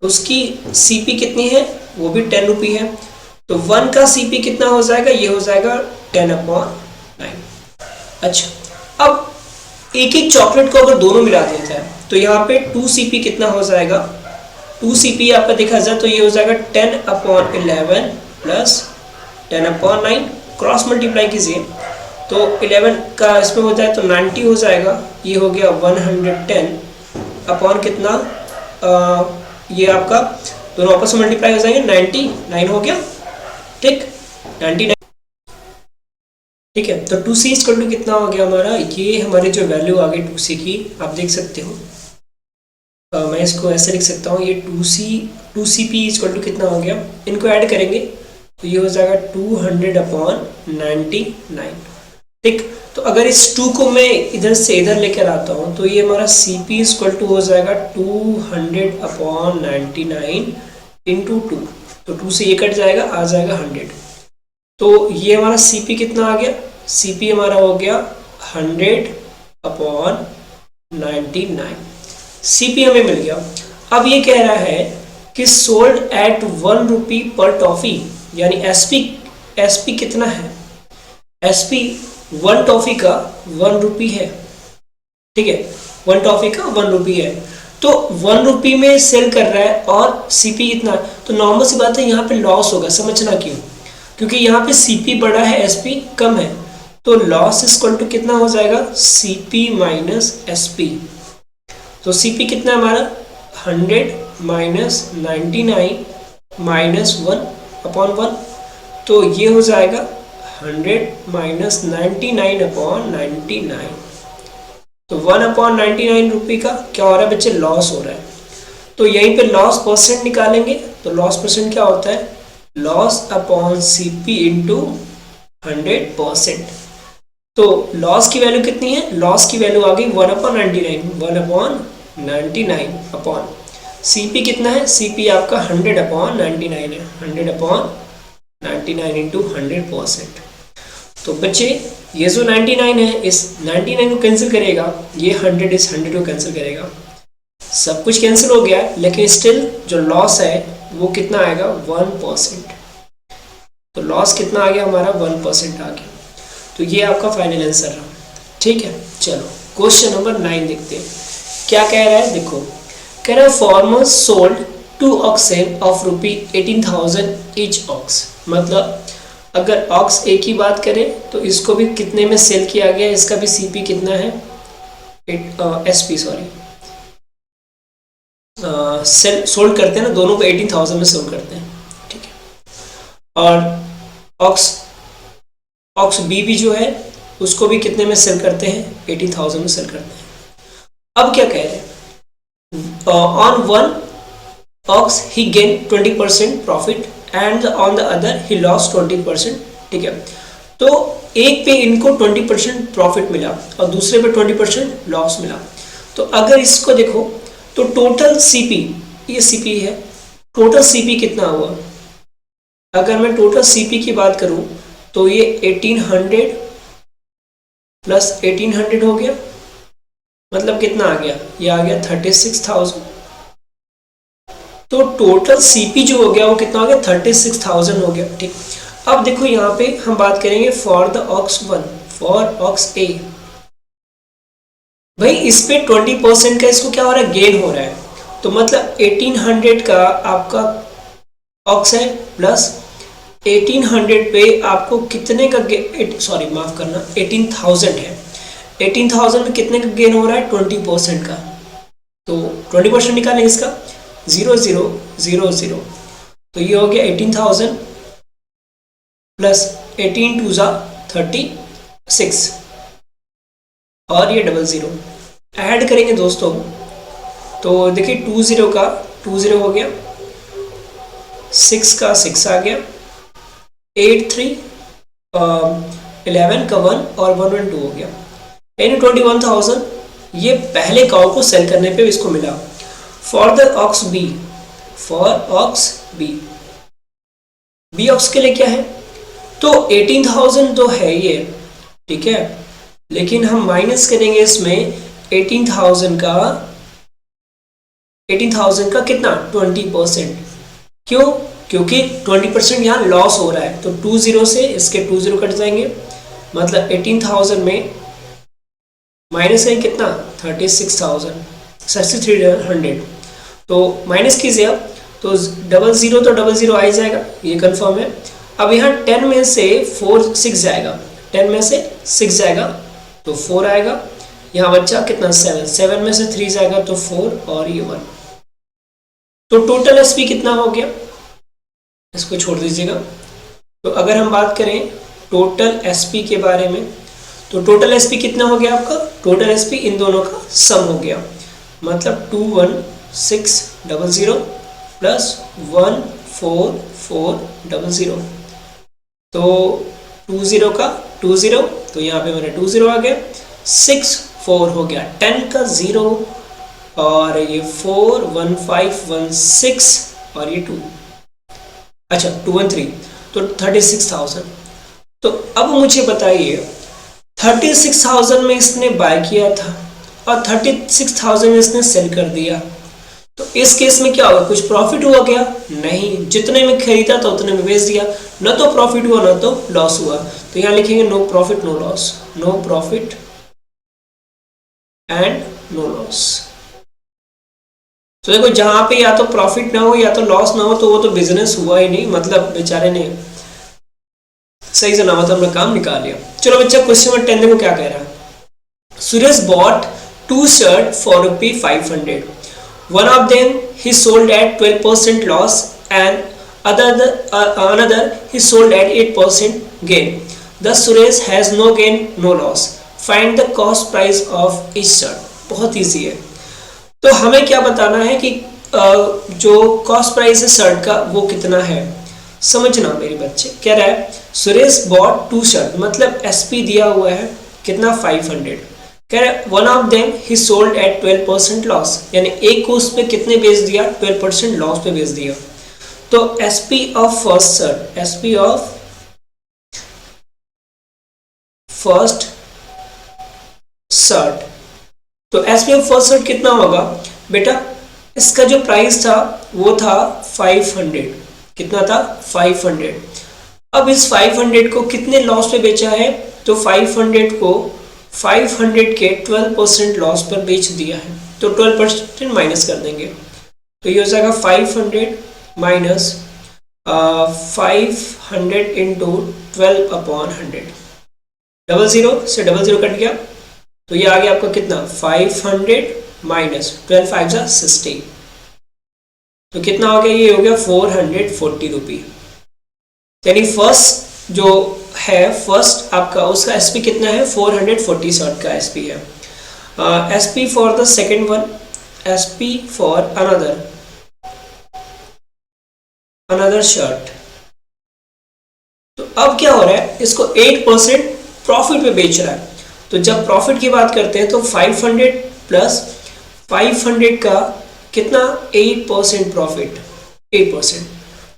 उसकी CP कितनी है, वो भी 10 रुपये है। तो 1 का CP कितना हो जाएगा, ये हो जाएगा 10/9। अच्छा, अब एक एक चॉकलेट को अगर दोनों मिला देता है तो यहाँ पे 2 CP कितना हो जाएगा, 2 CP आपका देखा जाए तो ये हो जाएगा 10/11 प्लस 10/9, क्रॉस मल्टीप्लाई कीजिए तो 11 का इसमें हो जाए तो 90 हो जाएगा, ये हो गया 110 अपॉन कितना, ये आपका दोनों आपस में मल्टीप्लाई हो जाएंगे, 99 हो गया, ठीक 99, ठीक है। तो 2C इक्वल टू कितना हो गया हमारा, ये हमारी जो वैल्यू आ गई 2C की, आप देख सकते हो, मैं इसको ऐसे लिख सकता हूँ, ये 2CP इक्वल टू कितना हो गया, इनको ऐड करेंगे तो ये हो जाएगा 200/99, ठीक। तो अगर इस 2 को मैं इधर से इधर लेकर आता हूँ तो ये हमारा CP इक्वल टू हो जाएगा 200/99 इंटू 2, तो 2 से ये कट जाएगा, आ जाएगा 100। तो ये हमारा CP कितना आ गया, CP हमारा हो गया 100/99, CP हमें मिल गया। अब ये कह रहा है कि सोल्ड एट 1 रुपी पर टॉफी, यानी SP कितना है, SP 1 टॉफी का 1 रुपी है, ठीक है, 1 टॉफी का 1 रुपी है। तो 1 रुपये में सेल कर रहा है और सीपी इतना, तो नॉर्मल सी बात है यहाँ पे लॉस होगा। समझना क्यों? क्योंकि यहाँ पे सीपी बड़ा है, एसपी कम है, तो लॉस इक्वल टू कितना हो जाएगा, सीपी माइनस एसपी। तो सीपी कितना है हमारा 100 माइनस 99 माइनस 1/1, तो ये हो जाएगा 100 माइनस 99/99। तो 1/99 रुपये का क्या हो रहा है बच्चे, लॉस हो रहा है। तो यहीं पे लॉस परसेंट निकालेंगे, तो लॉस परसेंट क्या होता है, लॉस अपॉन सीपी इंटू 100%। तो लॉस की वैल्यू कितनी है, लॉस की वैल्यू आ गई 1/99, 1/99 अपॉन सीपी कितना है, सीपी आपका 100/99 है, 100/99 इंटू 100%। तो बच्चे ये जो 99 है, इस 99 को कैंसिल करेगा, ये 100 इस 100 को कैंसिल करेगा, सब कुछ कैंसिल हो गया, लेकिन स्टिल जो लॉस है वो कितना आएगा, 1%। तो लॉस कितना आ गया हमारा, 1% आ गया। तो ये आपका फाइनल आंसर रहा। ठीक है, चलो क्वेश्चन नंबर 9 देखते हैं क्या कह रहा है। देखो कह रहा है farmers sold 2 oxen of ₹18,000 each ox. मतलब अगर ऑक्स एक की बात करें तो इसको भी कितने में सेल किया गया, इसका भी सीपी कितना है, एसपी सॉरी, सेल सोल्ड करते हैं ना, दोनों को 18,000 में सोल्ड करते हैं। ठीक है, और ऑक्स बी भी जो है उसको भी कितने में सेल करते हैं, 18,000 में सेल करते हैं। अब क्या कह रहे हैं, on one ox he gain 20% profit and on the other he loss 20%। ठीक है, तो एक पे इनको 20% प्रॉफिट मिला और दूसरे पे 20% लॉस मिला। तो अगर इसको देखो तो टोटल सीपी, ये सीपी है, टोटल सीपी कितना हुआ, अगर मैं टोटल सीपी की बात करूं तो ये 1800 प्लस 1800 हो गया, मतलब कितना आ गया, ये आ गया 36,000। तो टोटल सीपी जो हो गया वो कितना हो गया, 36,000 हो गया। ठीक, अब देखो यहाँ पे हम बात करेंगे for the ox 1, for ox A, भाई इस पे 20% का इसको क्या हो रहा है, गेन हो रहा है। तो मतलब 1800 का आपका ऑक्स है प्लस 1800 पे आपको कितने का सॉरी माफ करना 18,000 है, 18,000 में कितने का गेन हो रहा है, 20% का। तो 20% निकालेंगे इसका, 0 0 0 0, तो ये हो गया 18,000 प्लस 18 2 जा 36 और ये 00 ऐड करेंगे दोस्तों, तो देखिए 20 का 20 हो गया, 6 का 6 आ गया, 8 3 11 का 1 और 1 1 2 हो गया, यानी 21,000 ये पहले काउ को सेल करने पे इसको मिला। For the ox B, for ox B, B ox के लिए क्या है, तो 18,000 तो है ये, ठीक है, लेकिन हम माइनस करेंगे इसमें 18,000 का कितना 20%। क्यों, क्योंकि 20% यहाँ लॉस हो रहा है, तो 20 से इसके 20 कट जाएंगे, मतलब 18,000 में माइनस करें कितना 36,000 तो माइनस कीजिए आप, तो 00 तो 00 आ ही जाएगा, ये कंफर्म है। अब यहाँ 10 में से 4 6 जाएगा, 10 में से 6 जाएगा तो 4 आएगा, यहाँ बच्चा कितना 7 में से 3 जाएगा तो 4 और ये 1, तो टोटल एसपी कितना हो गया, इसको छोड़ दीजिएगा। तो अगर हम बात करें टोटल एसपी के बारे में, तो टोटल एसपी कितना हो गया आपका, टोटल एसपी इन दोनों का सम हो गया, मतलब 21600 प्लस 14400, तो 20 का 20, तो यहाँ पे मेरा 20 आ गया, 6 4 हो गया, 10 का 0 और ये 4 1 5 1 6 और ये 2, अच्छा 2 1 3, तो 36,000। तो अब मुझे बताइए 36,000 में इसने बाय किया था और 36,000 में इसने सेल कर दिया, तो इस केस में क्या होगा, कुछ प्रॉफिट हुआ क्या, नहीं, जितने में खरीदा था उतने में बेच दिया, न तो प्रॉफिट हुआ न तो लॉस हुआ। तो यहाँ लिखेंगे no profit no loss, no profit and no loss. तो देखो जहां पे या तो प्रॉफिट ना हो या तो लॉस ना हो तो वो तो बिजनेस हुआ ही नहीं, मतलब बेचारे ने सही सलामत अपना काम निकाल लिया। चलो बच्चा क्वेश्चन नंबर 10 देखो क्या कह रहा है। Suresh bought 2 shirt for ₹500. One of them he sold at 12% loss and another he sold at 8% gain. Thus Suresh has no gain, no loss. Find the cost price of each shirt. बहुत easy है। तो हमें क्या बताना है कि जो cost price है शर्ट का वो कितना है। समझना मेरे बच्चे, कह रहा है सुरेश बॉट 2 शर्ट, मतलब एसपी दिया हुआ है कितना 500। कह रहा है one of them he sold eight 12% loss, यानी एक को उस पे कितने बेच दिया 12% लॉस पे बेच दिया। तो SP of first shirt, SP of first shirt, तो एसपी ऑफ फर्स्ट शर्ट कितना होगा बेटा, इसका जो प्राइस था वो था 500, कितना था 500। अब इस 500 को कितने लॉस पे बेचा है, तो 500 को 500 के 12% लॉस पर बेच दिया है, तो 12% माइनस कर देंगे, तो ये हो जाएगा 500 माइनस 500 इंटू 12/100, 00 से 00 कट गया, तो ये आ गया आपका कितना 500 माइनस 12 5 जा 60, तो कितना हो गया, ये हो गया 440 रुपी। यानी फर्स्ट जो है फर्स्ट आपका उसका एसपी कितना है 440 शर्ट का एसपी है। SP for the second one, SP for another shirt, तो अब क्या हो रहा है, इसको 8% प्रॉफिट पे बेच रहा है। तो जब प्रॉफिट की बात करते हैं तो 500 प्लस 500 का कितना 8% प्रॉफिट, 8%,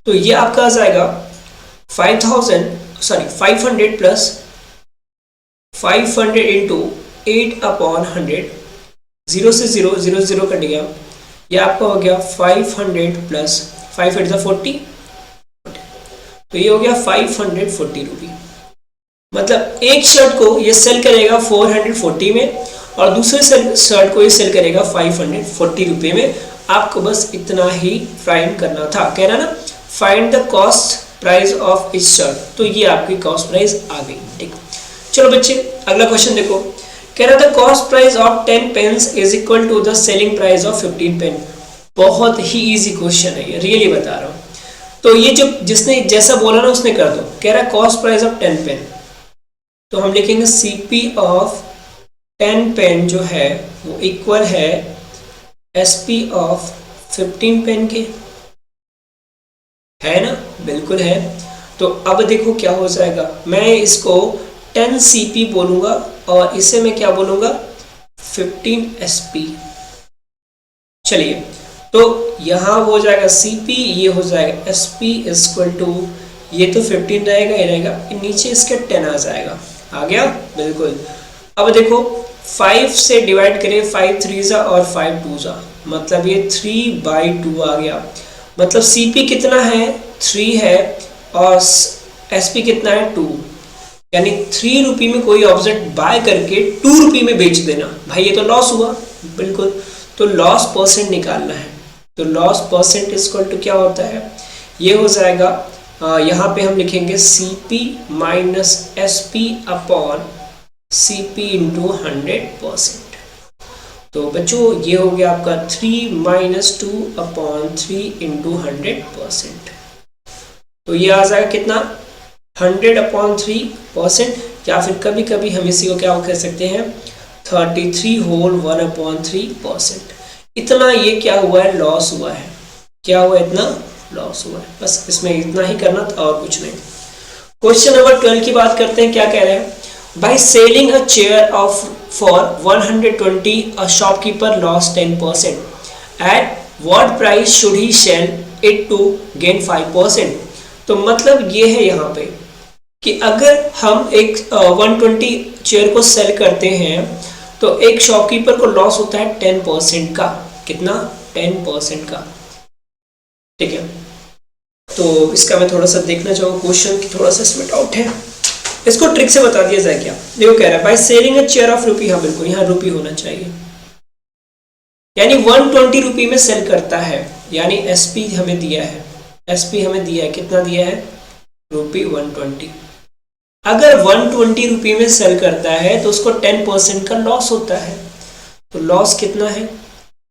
तो ये आपका आ जाएगा 500 प्लस 500 इंटू 8/100, 0 से 0 0 0 कट गया, ये आपका हो गया 500 प्लस 5 8 40, तो ये हो गया 540 रुपी। मतलब एक शर्ट को ये सेल करेगा 440 में और दूसरे शर्ट को ये सेल करेगा 540 रुपये में। आपको बस इतना ही फाइंड करना था, कह रहा ना find the cost price of each shirt, तो ये आपकी कॉस्ट प्राइस आ गई। ठीक, चलो बच्चे अगला क्वेश्चन देखो, कह रहा था cost price of 10 pens is equal to the selling price of 15 pen. बहुत ही इजी क्वेश्चन है ये, रियली बता रहा हूँ। तो ये जो जिसने जैसा बोला ना उसने कर दो। कह रहा है कॉस्ट प्राइस ऑफ 10 पेन, तो हम लिखेंगे सीपी ऑफ 10 पेन जो है वो इक्वल है एसपी ऑफ 15 पेन के, है ना, बिल्कुल है। तो अब देखो क्या हो जाएगा, मैं इसको 10 सीपी बोलूंगा और इसे मैं क्या बोलूंगा 15 एसपी। चलिए तो यहाँ हो जाएगा सीपी, ये हो जाएगा एसपी इक्वल टू, ये तो 15 रहेगा, ये रहेगा, नीचे इसके 10 आ जाएगा, आ गया बिल्कुल। अब देखो 5 से डिवाइड करें, 5 3 जा और 5 2 जा, मतलब ये 3/2 आ गया। मतलब सीपी कितना है 3 है और एसपी कितना है 2, यानी 3 रुपये में कोई ऑब्जेक्ट बाय करके 2 रुपये में बेच देना, भाई ये तो लॉस हुआ बिल्कुल। तो लॉस परसेंट निकालना है, तो लॉस परसेंट इक्वल टू क्या होता है, ये हो जाएगा यहाँ पे हम लिखेंगे CP minus SP upon CP into 100%। तो बच्चों ये हो गया आपका 3 - 2/3 इंटू 100%। तो ये आ जाएगा कितना 100/3%, या फिर कभी कभी हम इसी को क्या कह सकते हैं 33 होल 1/3%। इतना ये क्या हुआ है लॉस हुआ है, क्या हुआ इतना लॉस हुआ है, बस इसमें इतना ही करना था और कुछ नहीं। क्वेश्चन नंबर 12 की बात करते हैं, क्या कह रहे हैं, by selling a chair of for 120 a shopkeeper loss 10%, at what price should he sell it to gain 5%। तो मतलब ये है यहाँ पे कि अगर हम एक 120 चेयर को सेल करते हैं तो एक शॉपकीपर को लॉस होता है 10% का, कितना 10% का, ठीक है। तो इसका मैं थोड़ा सा देखना चाहूँगा क्वेश्चन की, थोड़ा सा इसमें डाउट है, इसको ट्रिक से बता दिया जाए क्या। देखो कह रहा है bye selling a chair of rupee, हाँ बिल्कुल यहाँ रुपी होना चाहिए, यानी 120 रुपये में सेल करता है, यानी एसपी हमें दिया है, एसपी हमें दिया है, कितना दिया है, रुपये 120। अगर 120 रुपये में सेल करता है तो उसको 10% का लॉस होता है। तो लॉस कितना है,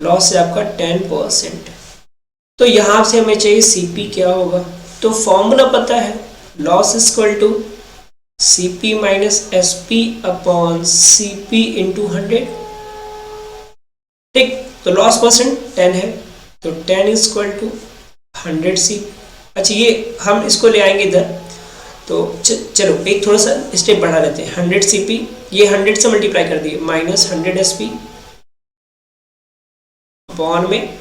लॉस है आपका 10%। तो यहां से हमें चाहिए सीपी क्या होगा, तो फॉर्मूला पता है, loss equal to CP minus SP upon CP into 100। ठीक, तो लॉस परसेंट 10 है, तो 10 इक्वल टू 100 सी। अच्छा, ये हम इसको ले आएंगे इधर, तो चलो एक थोड़ा सा स्टेप बढ़ा लेते हैं। 100 सीपी, ये 100 से मल्टीप्लाई कर दिए, माइनस 100 एसपी अपॉन में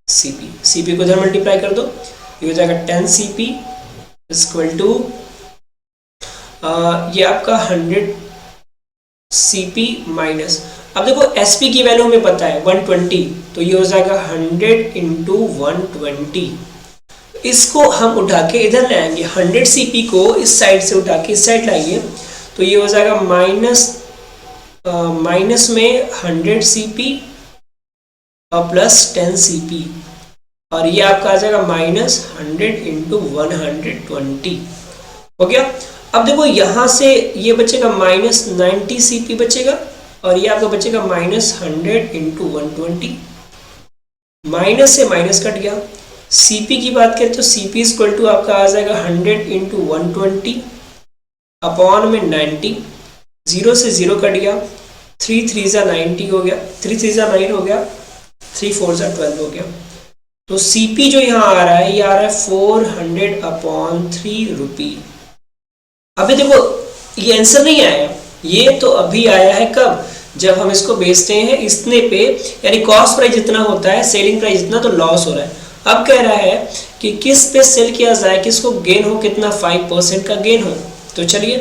सीपी, सीपी को इधर मल्टीप्लाई कर दो, ये हो जाएगा 10 सीपी इक्वल टू ये आपका 100 सीपी माइनस, अब देखो एसपी की वैल्यू हमें पता है 120, तो ये हो जाएगा 100 इंटू 120। इसको हम उठा के इधर ले आएंगे, 100 सीपी को इस साइड से उठा के इस साइड लाएंगे, तो ये हो जाएगा माइनस में 100 सीपी और प्लस 10 सीपी, और ये आपका आ जाएगा माइनस 100 इंटू 120। हो गया। अब देखो यहां से ये बचेगा माइनस 90 सीपी बचेगा, और ये आपका बचेगा माइनस 100 इंटू 120। माइनस से माइनस कट गया। सीपी की बात करें तो सीपी इक्वल टू आपका आ जाएगा 100 इंटू 120 अपॉन में 90, 0 से 0 कट गया, 3 3 जा 90 हो गया, 3 3 जा 9 हो गया, 3 4 जा 12 हो गया। तो सीपी जो यहाँ आ रहा है, ये आ रहा है 400 अपॉन 3 रुपी। अभी देखो ये आंसर नहीं आया, ये तो अभी आया है कब, जब हम इसको बेचते हैं इतने पे, यानी कॉस्ट प्राइस जितना होता है, सेलिंग प्राइस जितना, तो लॉस हो रहा है। अब कह रहा है कि किस पे सेल किया जाए, किसको गेन हो, कितना 5% का गेन हो। तो चलिए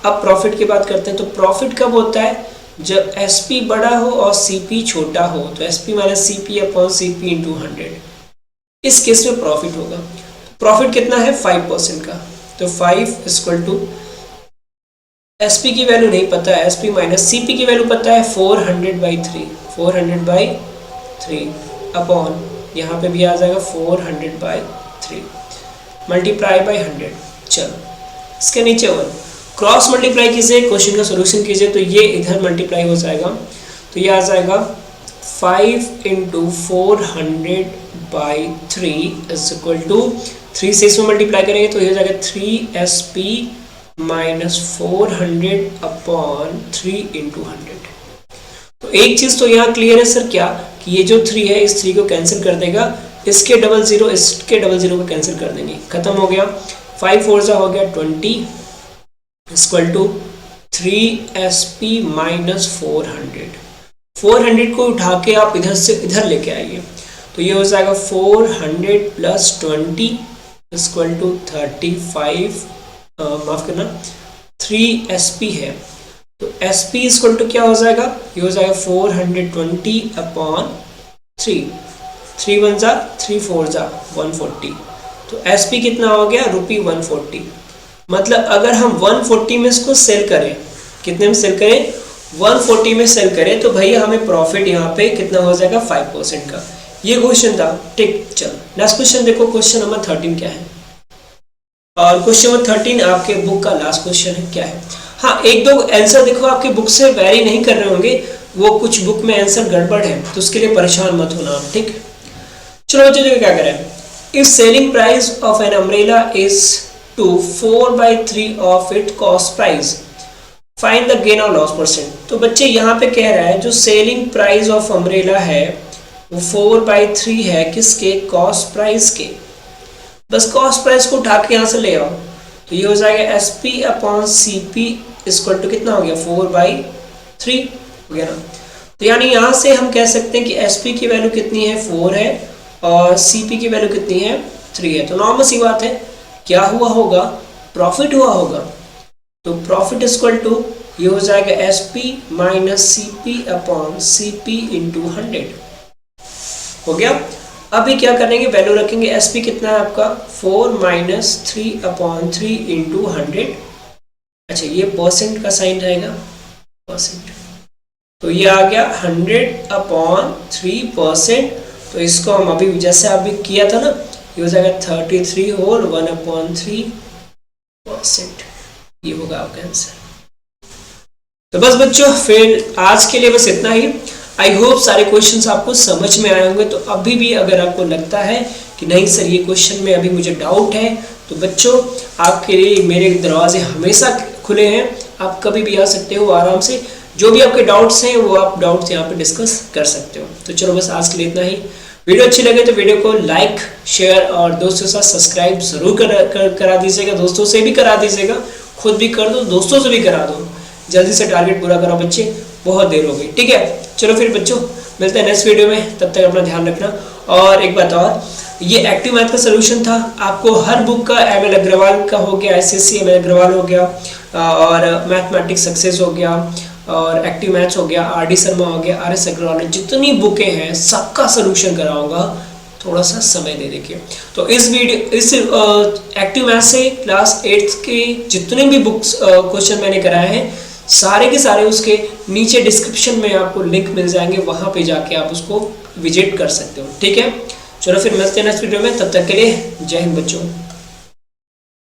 अब प्रॉफिट की बात करते हैं। तो प्रॉफिट कब होता है, जब एसपी बड़ा हो और सीपी छोटा हो, तो SP minus CP upon CP into 100, इस केस में प्रॉफिट होगा। प्रॉफिट कितना है, 5% का, तो 5 इक्वल टू एसपी की वैल्यू नहीं पता है, एसपी माइनस सीपी की वैल्यू पता है 400/3, 400/3 अपॉन यहाँ पे भी आ जाएगा 400/3 मल्टीप्लाई बाई 100। चलो इसके नीचे 1 क्रॉस मल्टीप्लाई कीजिए, क्वेश्चन का सोल्यूशन कीजिए, तो ये इधर मल्टीप्लाई हो जाएगा, तो ये आ जाएगा 5 इंटू 400/3 इज इक्वल टू 3 से इसमें मल्टीप्लाई करेंगे तो ये हो जाएगा 3SP माइनस 400 अपॉन 3 इंटू 100। तो एक चीज तो यहाँ क्लियर है सर, क्या कि ये जो 3 है इस 3 को कैंसिल कर देगा, इसके 00 इसके 00 को कैंसिल कर देंगे, खत्म हो गया। 5 4 जा हो गया 20 इक्वल टू 3SP माइनस 400 को उठा के आप इधर से इधर लेके आइए, तो ये हो जाएगा 400 प्लस 20 इक्वल टू 35, माफ करना 3SP है, तो SP इक्वल टू क्या हो जाएगा, ये हो जाएगा 420 अपॉन 3, 3 1 जा 3 4 जा 140, तो SP कितना हो गया, ₹140। मतलब अगर हम 140 में इसको सेल करें, कितने में सेल करें, 140 में सेल करें, तो भैया हमें प्रॉफिट यहाँ पे कितना हो जाएगा, 5% का। ये क्वेश्चन था। ठीक, चलो नेक्स्ट क्वेश्चन देखो, क्वेश्चन नंबर 13 क्या है, और क्वेश्चन नंबर 13 आपके बुक का लास्ट क्वेश्चन है, क्या है। हाँ, एक दो आंसर देखो आपके बुक से वेरी नहीं कर रहे होंगे, वो कुछ बुक में आंसर गड़बड़ है, तो उसके लिए परेशान मत होना आप, ठीक। चलो बच्चों देखो क्या करें, if selling price of an umbrella is to 4/3 of it cost price, find the gain और लॉस परसेंट। तो बच्चे यहाँ पे कह रहा है जो सेलिंग प्राइस ऑफ अम्ब्रेला है वो 4/3 है, किसके, कॉस्ट प्राइस के। बस कॉस्ट प्राइस को उठा के यहाँ से ले आओ, तो ये हो जाएगा SP upon CP equal to कितना हो गया, 4/3 हो गया ना। तो यानी यहाँ से हम कह सकते हैं कि SP की वैल्यू कितनी है, 4 है, और CP की वैल्यू कितनी है, 3 है। तो नॉर्मल सी बात है, क्या हुआ होगा, प्रॉफिट हुआ होगा। तो प्रॉफिट इक्वल टू ये हो जाएगा SP minus CP upon CP into 100 हो गया। अभी क्या करेंगे, वैल्यू रखेंगे, SP कितना है आपका 4 माइनस 3 अपॉन 3 इंटू 100। अच्छा, ये परसेंट का साइन रहेगा, परसेंट, तो ये आ गया 100/3%। तो इसको हम अभी जैसे अभी किया था ना, ये हो जाएगा 33 होल 1/3%। ये होगा आपका आंसर। तो बस बच्चों, फिर आज के लिए बस इतना ही। आई होप सारे क्वेश्चंस आपको समझ में आए होंगे। तो अभी भी अगर आपको लगता है कि नहीं सर ये क्वेश्चन में अभी मुझे डाउट है, तो बच्चों आपके लिए मेरे दरवाजे हमेशा खुले हैं, आप कभी भी आ सकते हो आराम से। जो भी आपके डाउट्स हैं वो आप डाउट्स यहाँ पे डिस्कस कर सकते हो। तो चलो बस आज के लिए इतना ही। वीडियो अच्छी लगे तो वीडियो को लाइक शेयर और दोस्तों के साथ सब्सक्राइब जरूर करा दीजिएगा, दोस्तों से भी करा दीजिएगा, खुद भी कर दो, दोस्तों से भी करा दो। जल्दी से टारगेट पूरा करो बच्चे, बहुत देर हो गई। ठीक है, चलो फिर बच्चों मिलते हैं नेक्स्ट वीडियो में, तब तक अपना ध्यान रखना। और एक बात और, ये एक्टिव मैथ का सोल्यूशन था, आपको हर बुक का एमएल अग्रवाल का हो गया, एसएससी एमएल अग्रवाल हो गया, और मैथमेटिक्स सक्सेस हो गया, और एक्टिव मैथ्स हो गया, आरडी शर्मा हो गया, आरएस अग्रवाल, जितनी बुकें हैं सबका सोल्यूशन कराऊंगा, थोड़ा सा समय दे देखिए। तो इस एक्टिव मैथ से क्लास 8 के जितने भी बुक्स क्वेश्चन मैंने कराए हैं, सारे के सारे उसके नीचे डिस्क्रिप्शन में आपको लिंक मिल जाएंगे, वहां पे जाके आप उसको विजिट कर सकते हो। ठीक है, चलो फिर मिलते हैं नेक्स्ट वीडियो में, तब तक के लिए जय हिंद बच्चों।